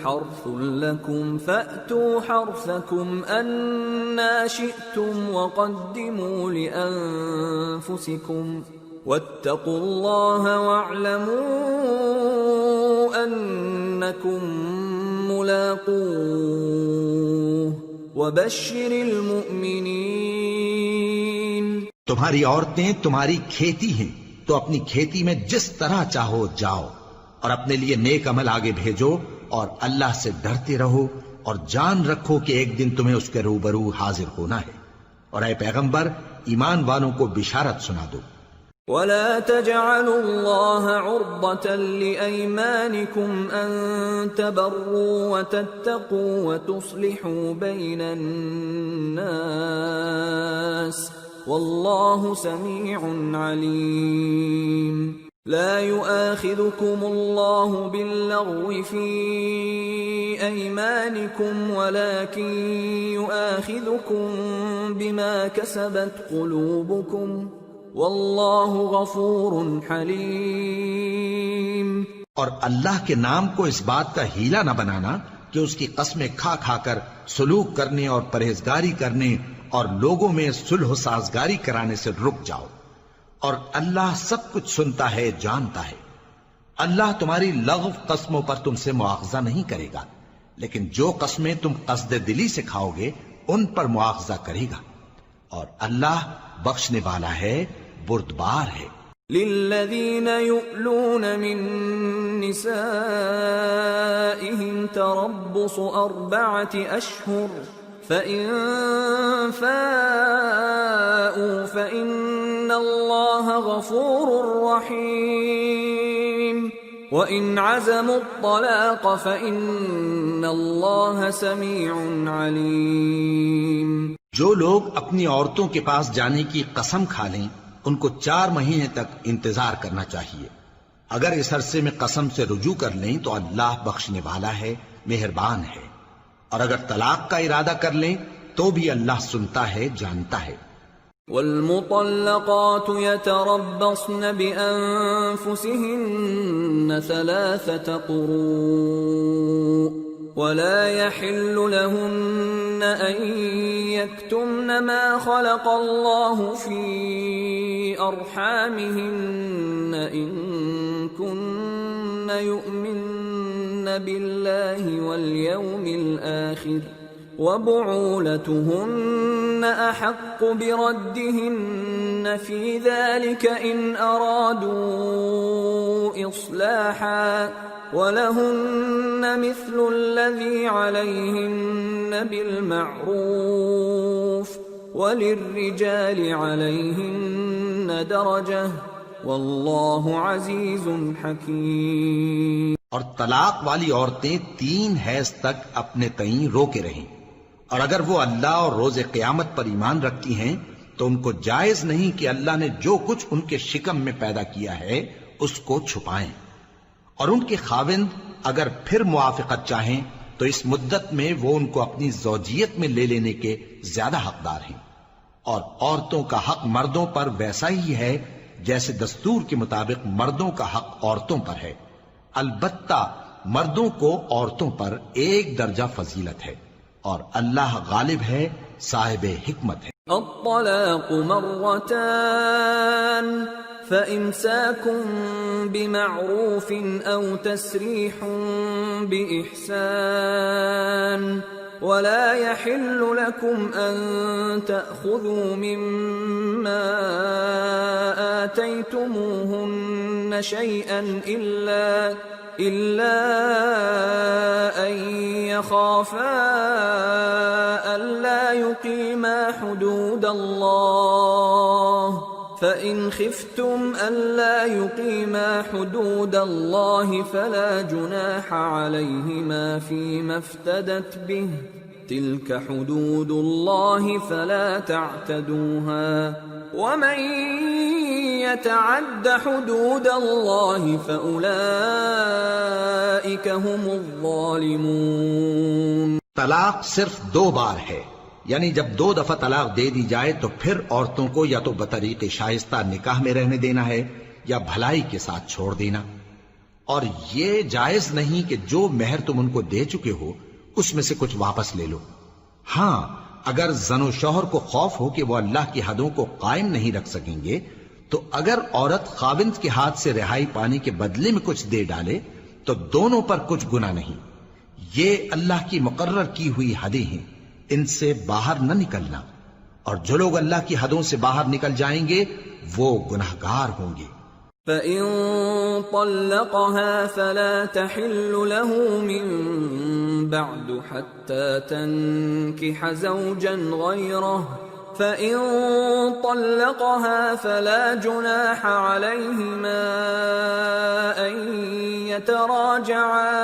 [SPEAKER 1] حرث لكم فأتوا حرثكم أنا شئتم وقدموا لأنفسكم واتقوا الله واعلموا أنكم ملاقوه وبشر المؤمنين۔
[SPEAKER 2] تمہاری عورتیں تمہاری کھیتی ہیں تو اپنی کھیتی میں جس طرح چاہو جاؤ، اور اپنے لیے نیک عمل آگے بھیجو، اور اللہ سے ڈرتے رہو، اور جان رکھو کہ ایک دن تمہیں اس کے روبرو حاضر ہونا ہے۔ اور اے پیغمبر ایمان والوں کو بشارت سنا دو۔
[SPEAKER 1] وَلَا تَجْعَلُوا اللَّهَ عُرْضَةً لِأَيْمَانِكُمْ أَن تَبَرُّوا وَتَتَّقُوا وَتُصْلِحُوا بَيْنَ النَّاسِ وَاللَّهُ سَمِيعٌ عَلِيمٌ۔ لا يؤاخذكم الله باللغو في أيمانكم ولكن يؤاخذكم بما كسبت قلوبكم واللہ غفور حلیم۔
[SPEAKER 2] اور اللہ کے نام کو اس بات کا ہیلا نہ بنانا کہ اس کی قسمیں کھا کھا کر سلوک کرنے اور پرہیزگاری کرنے اور لوگوں میں صلح و سازگاری کرانے سے رک جاؤ، اور اللہ سب کچھ سنتا ہے، جانتا ہے۔ اللہ تمہاری لغو قسموں پر تم سے مواخذہ نہیں کرے گا، لیکن جو قسمیں تم قصد دلی سے کھاؤ گے ان پر مواخذہ کرے گا، اور اللہ بخشنے والا ہے، بردبار ہے۔
[SPEAKER 1] للذین یؤلون من نسائهم تربص 4 اشہر فإن فاءوا فإن اللہ غفور رحیم۔ وَإِنْ عَزَمُوا الطَّلَاقَ فَإِنَّ اللَّهَ سَمِيعٌ عَلِيمٌ۔
[SPEAKER 2] جو لوگ اپنی عورتوں کے پاس جانے کی قسم کھا لیں ان کو 4 مہینے تک انتظار کرنا چاہیے۔ اگر اس عرصے میں قسم سے رجوع کر لیں تو اللہ بخشنے والا ہے، مہربان ہے، اور اگر طلاق کا ارادہ کر لیں تو بھی اللہ سنتا ہے، جانتا ہے۔
[SPEAKER 1] والمطلقات يتربصن بأنفسهن 3 قروء ولا يحل لهن أن يكتمن ما خلق الله في أرحامهن إن كن يؤمن بالله واليوم الآخر وبعولتهن أحق بردهن في ذلك إن أرادوا إصلاحا ولهن مثل الذي عليهن بالمعروف وللرجال عليهن درجة والله عزيز حكيم۔
[SPEAKER 2] اور طلاق والی عورتیں 3 حیض تک اپنے تئیں روکے رہیں، اور اگر وہ اللہ اور روز قیامت پر ایمان رکھتی ہیں تو ان کو جائز نہیں کہ اللہ نے جو کچھ ان کے شکم میں پیدا کیا ہے اس کو چھپائیں، اور ان کے خاوند اگر پھر موافقت چاہیں تو اس مدت میں وہ ان کو اپنی زوجیت میں لے لینے کے زیادہ حقدار ہیں، اور عورتوں کا حق مردوں پر ویسا ہی ہے جیسے دستور کے مطابق مردوں کا حق عورتوں پر ہے، البتہ مردوں کو عورتوں پر 1 درجہ فضیلت ہے، اور اللہ غالب ہے، صاحب حکمت ہے۔
[SPEAKER 1] الطلاق مرتان فإمساك بمعروف أو تسريح بإحسان ولا يحل لكم أن تأخذوا مما آتيتموهن شيئا إلا أن يخافا ألا يقيما حدود الله فإن خفتم ألا يقيما حدود الله فلا جناح عليهما فيما افتدت به تلك حدود الله فلا تعتدوها ومن يتعد حدود الله فأولئك هم الظالمون۔
[SPEAKER 2] طلاق صرف 2 بار ہے، یعنی جب 2 دفعہ طلاق دے دی جائے تو پھر عورتوں کو یا تو بطریق شائستہ نکاح میں رہنے دینا ہے یا بھلائی کے ساتھ چھوڑ دینا، اور یہ جائز نہیں کہ جو مہر تم ان کو دے چکے ہو اس میں سے کچھ واپس لے لو۔ ہاں اگر زن و شوہر کو خوف ہو کہ وہ اللہ کی حدوں کو قائم نہیں رکھ سکیں گے تو اگر عورت خاوند کے ہاتھ سے رہائی پانے کے بدلے میں کچھ دے ڈالے تو دونوں پر کچھ گناہ نہیں۔ یہ اللہ کی مقرر کی ہوئی حدیں ہیں، ان سے باہر نہ نکلنا، اور جو لوگ اللہ کی حدوں سے باہر نکل جائیں گے وہ گناہگار ہوں گے۔
[SPEAKER 1] فَإِن طَلَّقَهَا فَلَا تَحِلُّ لَهُ مِن بَعْدُ حَتَّى تَنكِحَ زَوْجًا غَيْرَهُ فَإِن طَلَّقَهَا فَلَا جُنَاحَ عَلَيْهِمَا أَن يَتَرَاجَعَا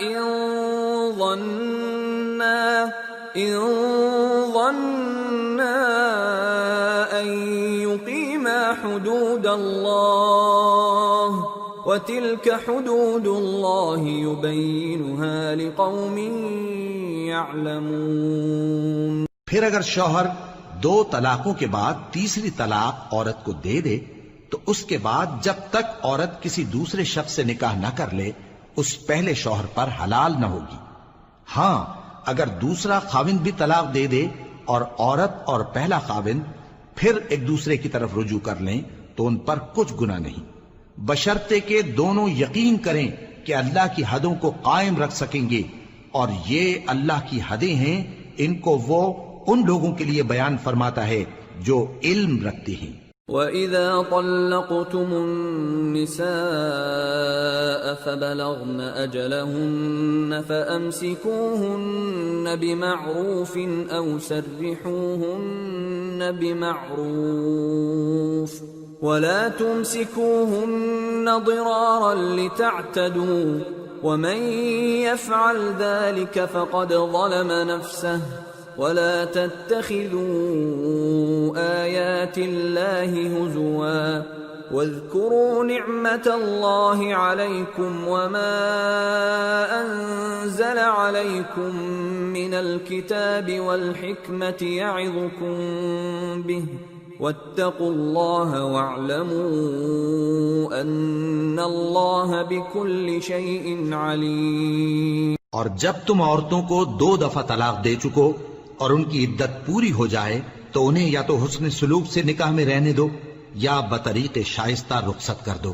[SPEAKER 1] إِن ظَنَّا أن يقيما حدود الله وتلك حدود الله يبينها لقوم يعلمون۔
[SPEAKER 2] پھر اگر شوہر 2 طلاقوں کے بعد تیسری طلاق عورت کو دے دے تو اس کے بعد جب تک عورت کسی دوسرے شخص سے نکاح نہ کر لے اس پہلے شوہر پر حلال نہ ہوگی۔ ہاں اگر دوسرا خاوند بھی طلاق دے دے اور عورت اور پہلا خاوند پھر ایک دوسرے کی طرف رجوع کر لیں تو ان پر کچھ گناہ نہیں، بشرطے کہ دونوں یقین کریں کہ اللہ کی حدوں کو قائم رکھ سکیں گے، اور یہ اللہ کی حدیں ہیں، ان کو وہ ان لوگوں کے لیے بیان فرماتا ہے جو علم رکھتے ہیں۔
[SPEAKER 1] وَإِذَا طَلَّقْتُمُ النِّسَاءَ فَبَلَغْنَ أَجَلَهُنَّ فَأَمْسِكُوهُنَّ بِمَعْرُوفٍ أَوْ سَرِّحُوهُنَّ بِمَعْرُوفٍ ولا تمسكوهن ضرارا لتعتدوا ومن يفعل ذلك فقد ظلم نفسه ولا تتخذوا آيات الله هزوا واذكروا نعمة الله عليكم وما أنزل عليكم من الكتاب والحكمة يعظكم به واتقوا الله واعلموا ان اللہ بكل شيء علیم۔
[SPEAKER 2] اور جب تم عورتوں کو 2 دفعہ طلاق دے چکو اور ان کی عدت پوری ہو جائے تو انہیں یا تو حسن سلوک سے نکاح میں رہنے دو یا بطریق شائستہ رخصت کر دو،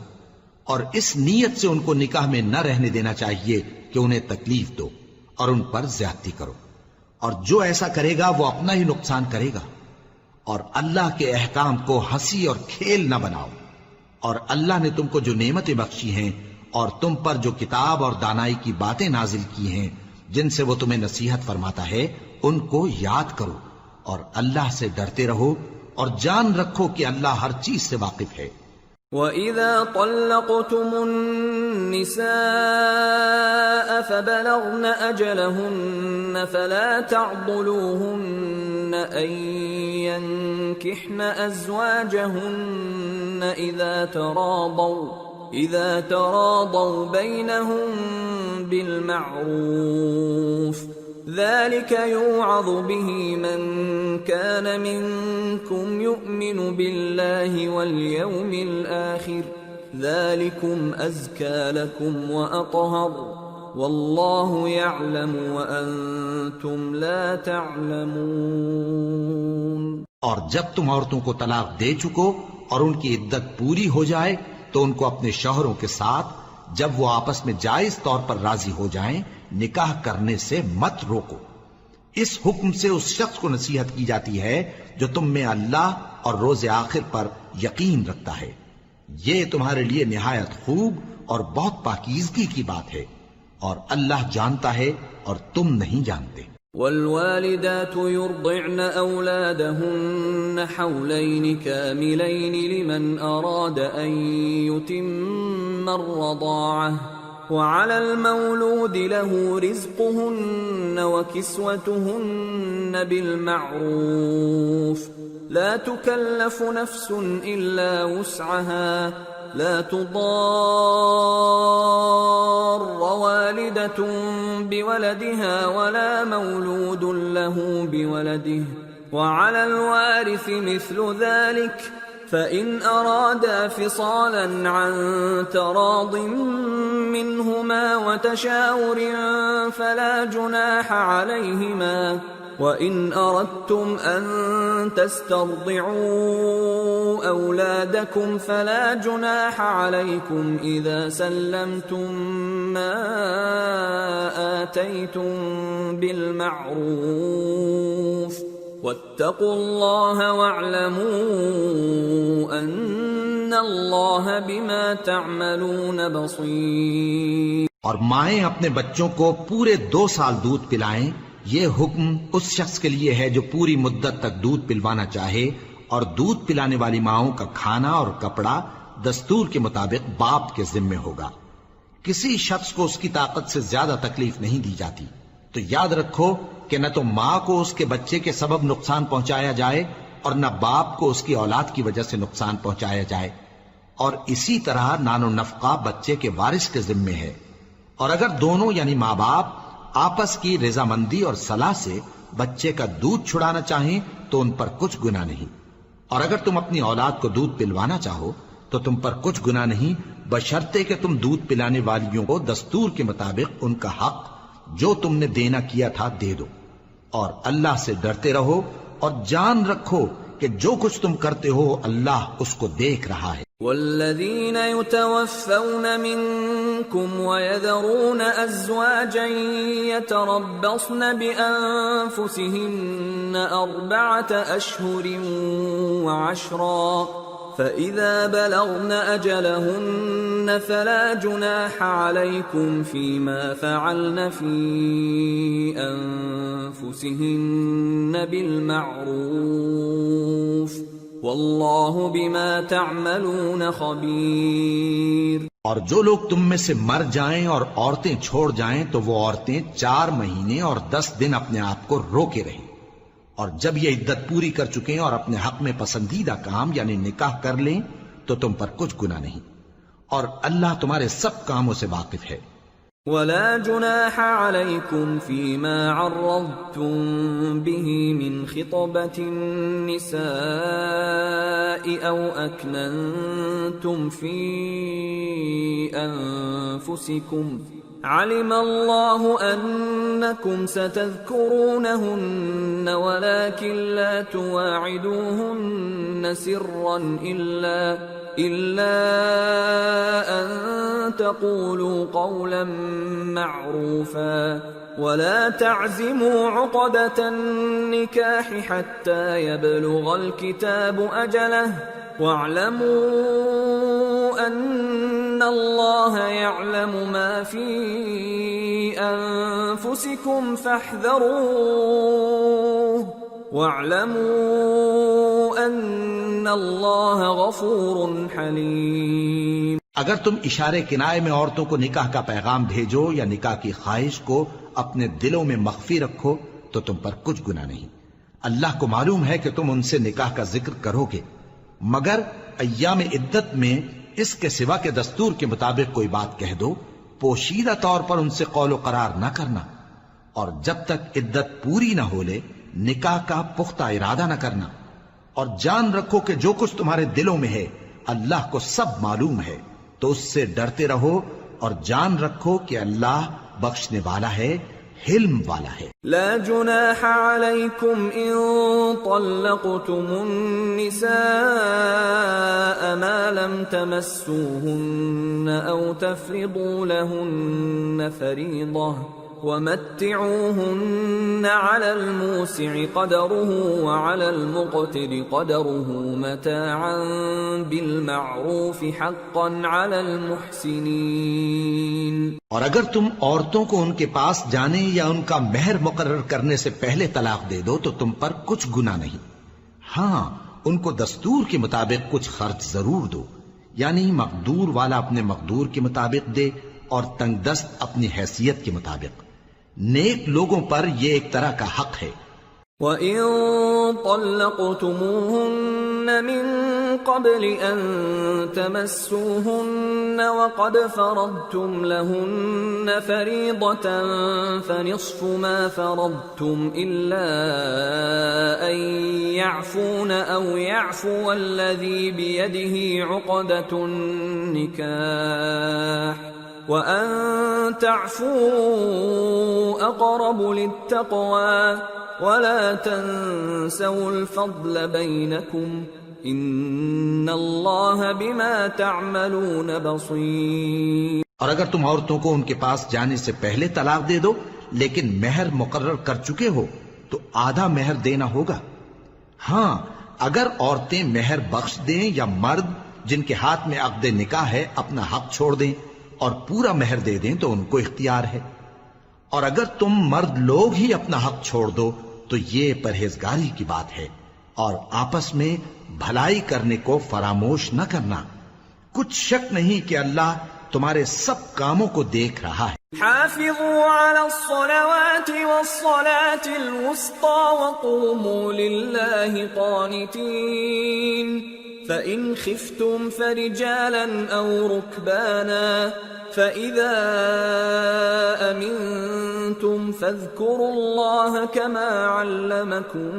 [SPEAKER 2] اور اس نیت سے ان کو نکاح میں نہ رہنے دینا چاہیے کہ انہیں تکلیف دو اور ان پر زیادتی کرو، اور جو ایسا کرے گا وہ اپنا ہی نقصان کرے گا۔ اور اللہ کے احکام کو ہنسی اور کھیل نہ بناؤ، اور اللہ نے تم کو جو نعمتیں بخشی ہیں اور تم پر جو کتاب اور دانائی کی باتیں نازل کی ہیں جن سے وہ تمہیں نصیحت فرماتا ہے ان کو یاد کرو، اور اللہ سے ڈرتے رہو اور جان رکھو کہ اللہ ہر چیز سے واقف ہے۔
[SPEAKER 1] وَإِذَا طَلَّقْتُمُ النِّسَاءَ فَبَلَغْنَ أَجَلَهُنَّ فَلَا تَعْضُلُوهُنَّ أَن يَنكِحْنَ أَزْوَاجَهُنَّ إِذَا تَرَاضَوْا بَيْنَهُم بِالْمَعْرُوفِ ذلك يوعظ به من كان منكم يؤمن بالله واليوم الآخر ذلكم أزكى لكم وأطهر والله يعلم وأنتم لا تعلمون۔
[SPEAKER 2] اور جب تم عورتوں کو طلاق دے چکو اور ان کی عدت پوری ہو جائے تو ان کو اپنے شوہروں کے ساتھ جب وہ آپس میں جائز طور پر راضی ہو جائیں نکاح کرنے سے مت روکو۔ اس حکم سے اس شخص کو نصیحت کی جاتی ہے جو تم میں اللہ اور روز آخر پر یقین رکھتا ہے، یہ تمہارے لیے نہایت خوب اور بہت پاکیزگی کی بات ہے، اور اللہ جانتا ہے اور تم نہیں جانتے۔
[SPEAKER 1] والوالدات يرضعن أولادهن حولين كاملين لمن أراد أن يتم الرضاعة وعلى المولود له رزقهن وكسوتهن بالمعروف لا تكلف نفس إلا وسعها لا تضار والدة بولدها ولا مولود له بولده وعلى الوارث مثل ذلك فإن أرادا فصالا عن تراض منهما وتشاور فلا جناح عليهما وإن أردتم أن تسترضعوا أولادكم فلا جناح عليكم إذا سلمتم ما آتيتم بالمعروف واتقوا الله واعلموا أن الله بما تعملون بصير۔
[SPEAKER 2] اور مائیں اپنے بچوں کو پورے 2 سال دودھ پلائیں، یہ حکم اس شخص کے لیے ہے جو پوری مدت تک دودھ پلوانا چاہے، اور دودھ پلانے والی ماؤں کا کھانا اور کپڑا دستور کے مطابق باپ کے ذمے ہوگا۔ کسی شخص کو اس کی طاقت سے زیادہ تکلیف نہیں دی جاتی، تو یاد رکھو کہ نہ تو ماں کو اس کے بچے کے سبب نقصان پہنچایا جائے اور نہ باپ کو اس کی اولاد کی وجہ سے نقصان پہنچایا جائے، اور اسی طرح نان و نفقہ بچے کے وارث کے ذمے ہے۔ اور اگر دونوں یعنی ماں باپ آپس کی رضامندی اور صلاح سے بچے کا دودھ چھڑانا چاہیں تو ان پر کچھ گناہ نہیں، اور اگر تم اپنی اولاد کو دودھ پلوانا چاہو تو تم پر کچھ گناہ نہیں، بشرطے کہ تم دودھ پلانے والیوں کو دستور کے مطابق ان کا حق جو تم نے دینا کیا تھا دے دو، اور اللہ سے ڈرتے رہو اور جان رکھو کہ جو کچھ تم کرتے ہو اللہ اس کو دیکھ رہا ہے۔
[SPEAKER 1] والذین یتوفون منکم ویذرون ازواجا یتربصن بانفسهن 4 اشہر وعشرا فإذا بلغن أجلهن فلا جناح عليكم فيما فعلن في أنفسهن بالمعروف واللہ بما تعملون خبیر۔
[SPEAKER 2] اور جو لوگ تم میں سے مر جائیں اور عورتیں چھوڑ جائیں تو وہ عورتیں 4 مہینے اور 10 دن اپنے آپ کو روکے رہیں، اور جب یہ عدت پوری کر چکیں اور اپنے حق میں پسندیدہ کام یعنی نکاح کر لیں تو تم پر کچھ گناہ نہیں، اور اللہ تمہارے سب کاموں سے واقف ہے۔
[SPEAKER 1] ولا جناح عليكم فيما عرضتم به من خطبة النساء أو أكننتم في أنفسكم علم الله أنكم ستذكرونهن ولكن لا تواعدوهن سرا إلا أن تقولوا قولا معروفا ولا تعزموا عقدة النكاح حتى يبلغ الكتاب أجله واعلموا أن الله يعلم ما في أنفسكم فاحذروه واعلموا أن الله غفور حليم۔
[SPEAKER 2] اگر تم اشارے کنائے میں عورتوں کو نکاح کا پیغام بھیجو یا نکاح کی خواہش کو اپنے دلوں میں مخفی رکھو تو تم پر کچھ گناہ نہیں۔ اللہ کو معلوم ہے کہ تم ان سے نکاح کا ذکر کرو گے، مگر ایام عدت میں اس کے سوا کے دستور کے مطابق کوئی بات کہہ دو، پوشیدہ طور پر ان سے قول و قرار نہ کرنا، اور جب تک عدت پوری نہ ہو لے نکاح کا پختہ ارادہ نہ کرنا، اور جان رکھو کہ جو کچھ تمہارے دلوں میں ہے اللہ کو سب معلوم ہے، تو اس سے ڈرتے رہو اور جان رکھو کہ اللہ بخشنے والا ہے، حلم والا ہے۔
[SPEAKER 1] لا جناح عليكم إن طلقتم النساء ما لم تمسوهن أو تفرضوا لهن فريضة ومتعوهن على الموسع قدره وعلى المقتر قدره متاعا بالمعروف حقا على المحسنين۔
[SPEAKER 2] اور اگر تم عورتوں کو ان کے پاس جانے یا ان کا مہر مقرر کرنے سے پہلے طلاق دے دو تو تم پر کچھ گناہ نہیں، ہاں ان کو دستور کے مطابق کچھ خرچ ضرور دو، یعنی مقدور والا اپنے مقدور کے مطابق دے اور تنگ دست اپنی حیثیت کے مطابق۔ نیک لوگوں پر یہ ایک طرح کا حق ہے۔
[SPEAKER 1] وَإِن طَلَّقْتُمُوهُنَّ مِن قَبْلِ أَن تَمَسُّوهُنَّ وَقَدْ فَرَضْتُمْ لَهُنَّ فَرِيضَةً فَنِصْفُ مَا فَرَضْتُمْ إِلَّا أَن يَعْفُونَ أَوْ يَعْفُوَ الَّذِي بِيَدِهِ عُقْدَةُ النِّكَاحِ وَأَن تَعْفُوا أَقْرَبُ لِلتَّقْوَى وَلَا تَنسَوُا الْفَضْلَ بَيْنَكُمْ إِنَّ اللَّهَ بِمَا تَعْمَلُونَ بَصِيرٌ۔
[SPEAKER 2] اور اگر تم عورتوں کو ان کے پاس جانے سے پہلے طلاق دے دو لیکن مہر مقرر کر چکے ہو تو آدھا مہر دینا ہوگا۔ ہاں اگر عورتیں مہر بخش دیں یا مرد جن کے ہاتھ میں عقد نکاح ہے اپنا حق چھوڑ دیں اور پورا مہر دے دیں تو ان کو اختیار ہے، اور اگر تم مرد لوگ ہی اپنا حق چھوڑ دو تو یہ پرہیزگاری کی بات ہے، اور آپس میں بھلائی کرنے کو فراموش نہ کرنا، کچھ شک نہیں کہ اللہ تمہارے سب کاموں کو دیکھ رہا ہے۔
[SPEAKER 1] حافظوا على الصلوات والصلاة الوسطى وقوموا لله قانتين فإن خفتم فرجالا أو ركبانا فإذا أمنتم فاذكروا الله كما علمكم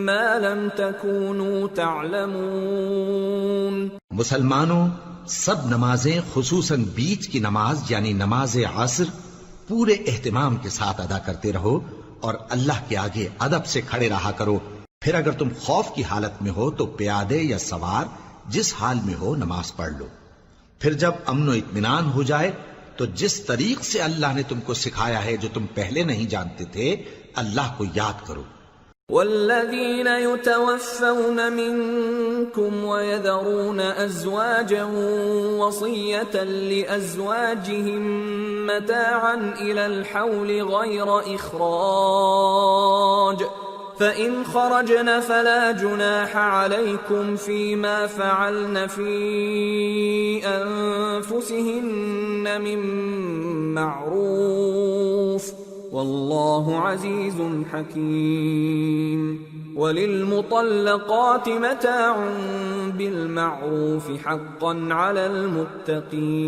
[SPEAKER 1] ما لم تكونوا تعلمون۔
[SPEAKER 2] مسلمانوں سب نمازیں خصوصاً بیچ کی نماز یعنی نماز عصر پورے اہتمام کے ساتھ ادا کرتے رہو اور اللہ کے آگے ادب سے کھڑے رہا کرو، پھر اگر تم خوف کی حالت میں ہو تو پیادے یا سوار جس حال میں ہو نماز پڑھ لو، پھر جب امن و اطمینان ہو جائے تو جس طریق سے اللہ نے تم کو سکھایا ہے جو تم پہلے نہیں جانتے تھے اللہ کو یاد کرو۔
[SPEAKER 1] والذین یتوفون منکم ویذرون ازواجا وصیة لازواجهم متاعا الى الحول غیر اخراج فإن خرجن فلا جناح عليكم فيما فعلن في أنفسهن من معروف والله عزيز حكيم وللمطلقات متاع بالمعروف حقا على المتقين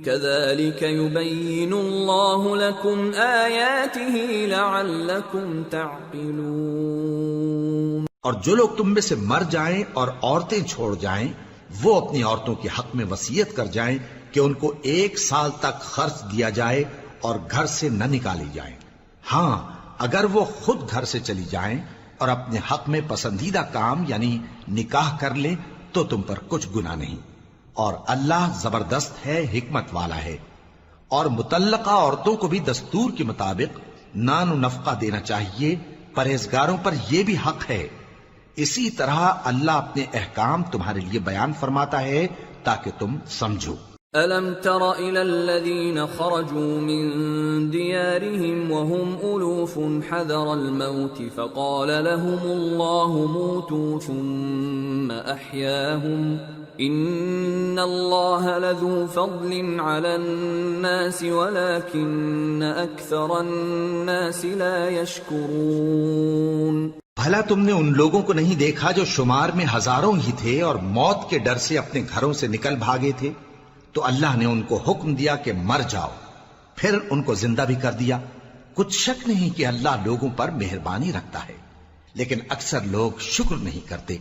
[SPEAKER 1] كذلك يبين الله لكم آياته لعلكم تعقلون۔
[SPEAKER 2] اور جو لوگ تم میں سے مر جائیں اور عورتیں چھوڑ جائیں وہ اپنی عورتوں کے حق میں وصیت کر جائیں کہ ان کو 1 سال تک خرچ دیا جائے اور گھر سے نہ نکالی جائیں۔ ہاں اگر وہ خود گھر سے چلی جائیں اور اپنے حق میں پسندیدہ کام یعنی نکاح کر لیں تو تم پر کچھ گناہ نہیں، اور اللہ زبردست ہے، حکمت والا ہے۔ اور مطلقہ عورتوں کو بھی دستور کے مطابق نان و نفقہ دینا چاہیے، پرہیزگاروں پر یہ بھی حق ہے۔ اسی طرح اللہ اپنے احکام تمہارے لیے بیان فرماتا ہے تاکہ تم سمجھو۔
[SPEAKER 1] أَلَمْ تَرَ إِلَى الَّذِينَ خَرَجُوا مِن دِيَارِهِمْ وَهُمْ أُلُوفٌ حَذَرَ الْمَوْتِ فَقَالَ لَهُمُ اللَّهُ مُوتُوا ثُمَّ أَحْيَاهُمْ إِنَّ اللَّهَ لَذُو فَضْلٍ عَلَى النَّاسِ وَلَكِنَّ أَكْثَرَ النَّاسِ لَا يَشْكُرُونَ۔
[SPEAKER 2] بھلا تم نے ان لوگوں کو نہیں دیکھا جو شمار میں ہزاروں ہی تھے اور موت کے ڈر سے اپنے گھروں سے نکل بھاگے تھے؟ تو اللہ نے ان کو حکم دیا کہ مر جاؤ، پھر ان کو زندہ بھی کر دیا۔ کچھ شک نہیں کہ اللہ لوگوں پر مہربانی رکھتا ہے، لیکن اکثر لوگ شکر نہیں کرتے۔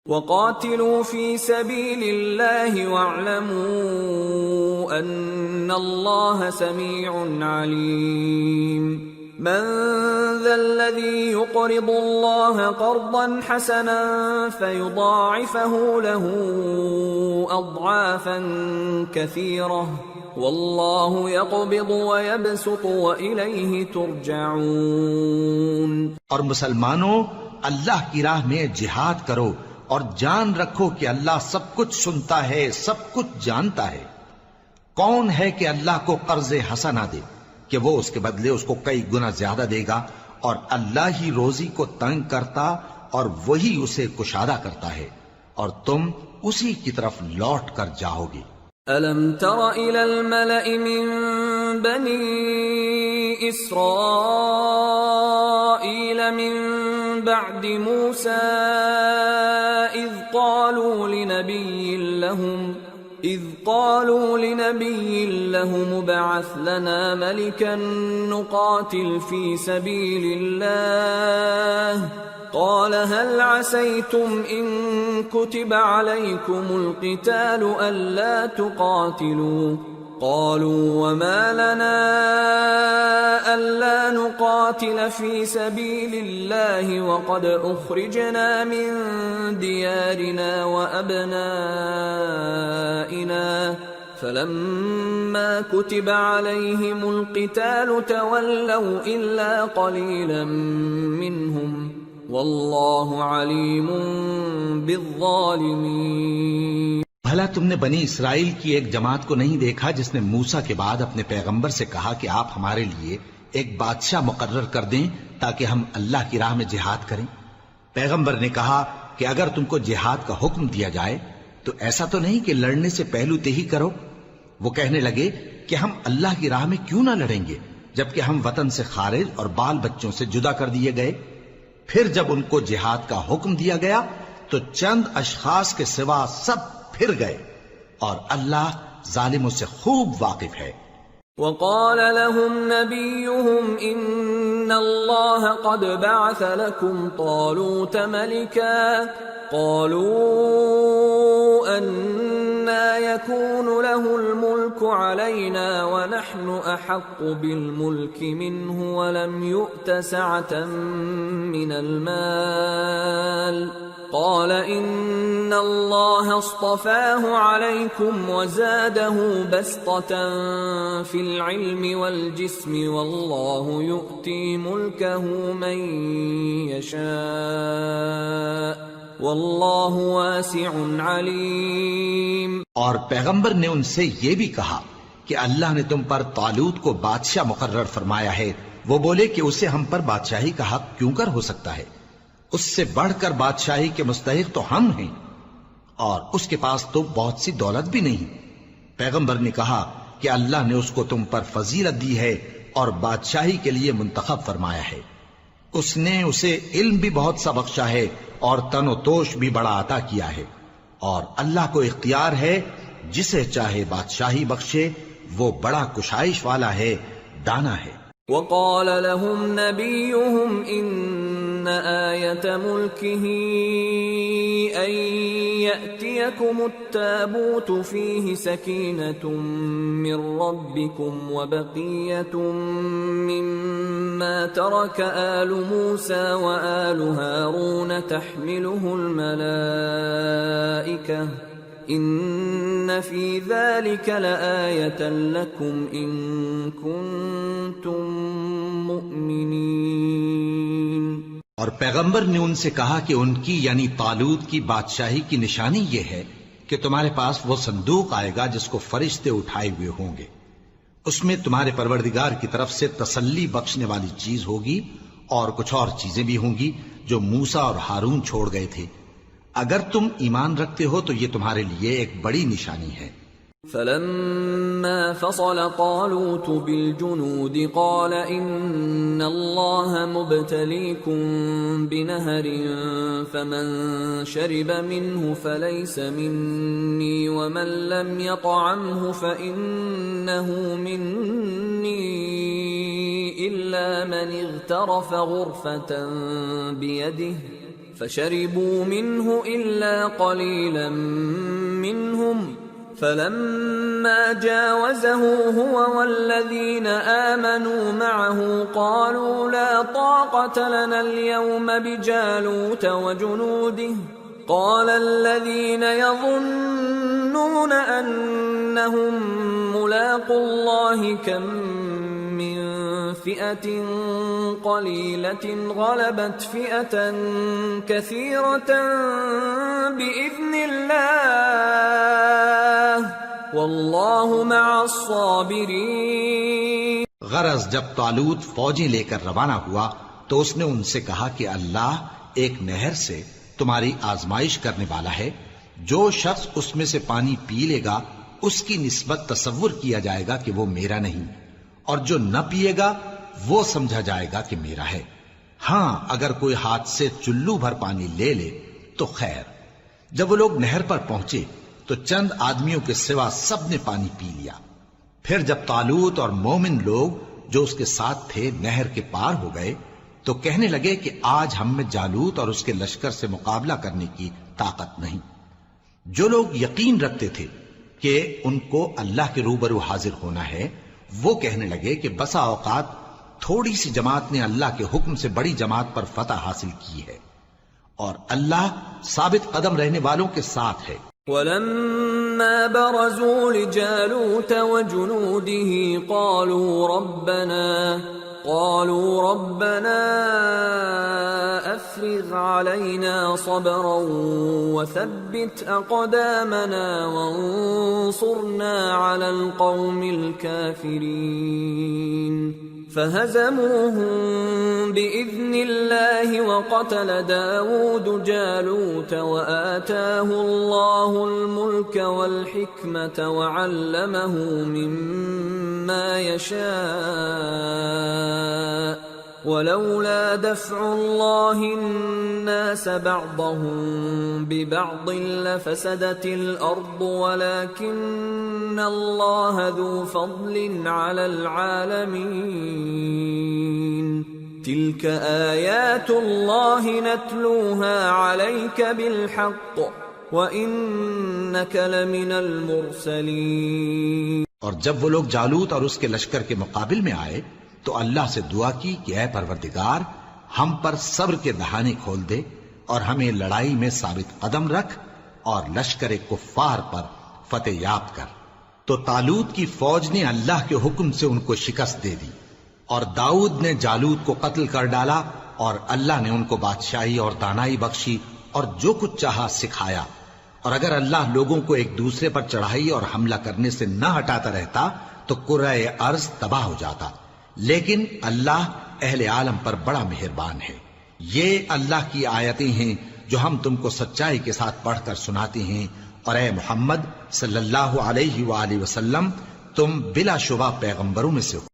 [SPEAKER 1] وَقَاتِلُوا فِي سَبِيلِ اللَّهِ وَاعْلَمُوا أَنَّ اللَّهَ سَمِيعٌ عَلِيمٌ۔ من ذا الذي يقرض الله قرضا حسنا فيضاعفه له أضعافا كثيرة والله يقبض ويبسط وإليه ترجعون۔
[SPEAKER 2] اور مسلمانوں اللہ کی راہ میں جہاد کرو اور جان رکھو کہ اللہ سب کچھ سنتا ہے، سب کچھ جانتا ہے۔ کون ہے کہ اللہ کو قرض حسنہ دے کہ وہ اس کے بدلے اس کو کئی گنا زیادہ دے گا، اور اللہ ہی روزی کو تنگ کرتا اور وہی اسے کشادہ کرتا ہے، اور تم اسی کی طرف لوٹ کر جاؤ گے۔
[SPEAKER 1] أَلَمْ تَرَ إِلَى الْمَلَإِ مِن بَنِي إِسْرَائِيلَ مِن بَعْدِ مُوسَى إِذْ قالوا لنبي له ابعث لنا ملكا نقاتل في سبيل الله قال هل عسيتم إن كتب عليكم القتال ألا تقاتلوا قالوا وما لنا ألا نقاتل في سبيل الله وقد أخرجنا من ديارنا وأبنائنا فلما كتب عليهم القتال تولوا إلا قليلا منهم والله عليم بالظالمين۔
[SPEAKER 2] بھلا تم نے بنی اسرائیل کی ایک جماعت کو نہیں دیکھا جس نے موسیٰ کے بعد اپنے پیغمبر سے کہا کہ آپ ہمارے لیے ایک بادشاہ مقرر کر دیں تاکہ ہم اللہ کی راہ میں جہاد کریں؟ پیغمبر نے کہا کہ اگر تم کو جہاد کا حکم دیا جائے تو ایسا تو نہیں کہ لڑنے سے پہلو تہی کرو۔ وہ کہنے لگے کہ ہم اللہ کی راہ میں کیوں نہ لڑیں گے جبکہ ہم وطن سے خارج اور بال بچوں سے جدا کر دیے گئے۔ پھر جب ان کو جہاد کا حکم دیا گیا تو چند اشخاص کے سوا سب پھر گئے، اور اللہ ظالموں سے خوب واقف ہے۔
[SPEAKER 1] وقال لهم نبيهم إن الله قد بعث لكم طالوت ملكا قالوا أنا يكون له الملك علينا ونحن أحق بالملك منه ولم يؤت سعة من المال قال إن الله اصطفاه عليكم وزاده بسطة في العلم والجسم والله يؤتي ملكه من يشاء واللہ واسع علیم۔
[SPEAKER 2] اور پیغمبر نے ان سے یہ بھی کہا کہ اللہ نے تم پر طالوت کو بادشاہ مقرر فرمایا ہے وہ بولے کہ اسے ہم پر بادشاہی کا حق کیوں کر ہو سکتا ہے؟ اس سے بڑھ کر بادشاہی کے مستحق تو ہم ہیں، اور اس کے پاس تو بہت سی دولت بھی نہیں۔ پیغمبر نے کہا کہ اللہ نے اس کو تم پر فضیلت دی ہے اور بادشاہی کے لیے منتخب فرمایا ہے۔ اس نے اسے علم بھی بہت سا بخشا ہے اور تن و توش بھی بڑا عطا کیا ہے، اور اللہ کو اختیار ہے جسے چاہے بادشاہی بخشے، وہ بڑا کشائش والا ہے، دانا ہے۔
[SPEAKER 1] وقال لهم نبيهم إن آية ملكه أن يأتيكم التابوت فيه سكينة من ربكم وبقية مما ترك آل موسى وآل هارون تحمله الملائكة ان فی ذلک لآیۃ لکم ان کنتم مؤمنین۔
[SPEAKER 2] اور پیغمبر نے ان سے کہا کہ ان کی یعنی طالوت کی بادشاہی کی نشانی یہ ہے کہ تمہارے پاس وہ صندوق آئے گا جس کو فرشتے اٹھائے ہوئے ہوں گے، اس میں تمہارے پروردگار کی طرف سے تسلی بخشنے والی چیز ہوگی اور کچھ اور چیزیں بھی ہوں گی جو موسیٰ اور ہارون چھوڑ گئے تھے۔ اگر تم ایمان رکھتے ہو تو یہ تمہارے لیے ایک بڑی نشانی ہے۔
[SPEAKER 1] فلما فصل طالوت بالجنود قال ان الله مبتليكم بنهر فمن شرب منه فليس مني ومن لم يطعمه فإنه مني إلا من اغترف غرفة بيده فشربوا منه إلا قليلا منهم فلما جاوزه هو والذين آمنوا معه قالوا لا طاقة لنا اليوم بجالوت وجنوده قال الذين يظنون أنهم ملاقو الله كم من فئة قليلة غلبت فئة كثيرة بإذن الله والله مع الصابرين۔
[SPEAKER 2] غرض جب طالوت فوجیں لے کر روانہ ہوا تو اس نے ان سے کہا کہ اللہ ایک نہر سے تمہاری آزمائش کرنے والا ہے، جو شخص اس میں سے پانی پی لے گا اس کی نسبت تصور کیا جائے گا کہ وہ میرا نہیں، اور جو نہ پیے گا وہ سمجھا جائے گا کہ میرا ہے۔ ہاں اگر کوئی ہاتھ سے چلو بھر پانی لے لے تو خیر۔ جب وہ لوگ نہر پر پہنچے تو چند آدمیوں کے سوا سب نے پانی پی لیا۔ پھر جب طالوت اور مومن لوگ جو اس کے ساتھ تھے نہر کے پار ہو گئے تو کہنے لگے کہ آج ہم میں جالوت اور اس کے لشکر سے مقابلہ کرنے کی طاقت نہیں۔ جو لوگ یقین رکھتے تھے کہ ان کو اللہ کے روبرو حاضر ہونا ہے، وہ کہنے لگے کہ بسا اوقات تھوڑی سی جماعت نے اللہ کے حکم سے بڑی جماعت پر فتح حاصل کی ہے، اور اللہ ثابت قدم رہنے والوں کے ساتھ ہے۔
[SPEAKER 1] وَلَمَّا بَرَزُوا لِجَالُوتَ وَجُنُودِهِ قالوا ربنا افرغ علينا صبرا وثبت اقدامنا وانصرنا على القوم الكافرين فهزموهم بإذن الله وقتل داود جالوت وآتاه الله الملك والحكمة وعلمه مما يشاء ولولا دفع الله الناس بعضهم ببعض لفسدت الأرض ولكن الله ذو فضل على العالمين تلك آيات الله نتلوها عليك بالحق وإنك لمن المرسلين۔
[SPEAKER 2] اور جب وہ لوگ جالوت اور اس کے لشکر کے مقابل میں آئے تو اللہ سے دعا کی کہ اے پروردگار ہم پر صبر کے دہانے کھول دے اور ہمیں لڑائی میں ثابت قدم رکھ اور لشکر کفار پر فتح یاب کر۔ تو طالوت کی فوج نے اللہ کے حکم سے ان کو شکست دے دی، اور داؤد نے جالوت کو قتل کر ڈالا، اور اللہ نے ان کو بادشاہی اور دانائی بخشی اور جو کچھ چاہا سکھایا۔ اور اگر اللہ لوگوں کو ایک دوسرے پر چڑھائی اور حملہ کرنے سے نہ ہٹاتا رہتا تو کرۂ ارض تباہ ہو جاتا، لیکن اللہ اہل عالم پر بڑا مہربان ہے۔ یہ اللہ کی آیتیں ہیں جو ہم تم کو سچائی کے ساتھ پڑھ کر سناتے ہیں، اور اے محمد صلی اللہ علیہ وآلہ وسلم تم بلا شبہ پیغمبروں میں سے ہو۔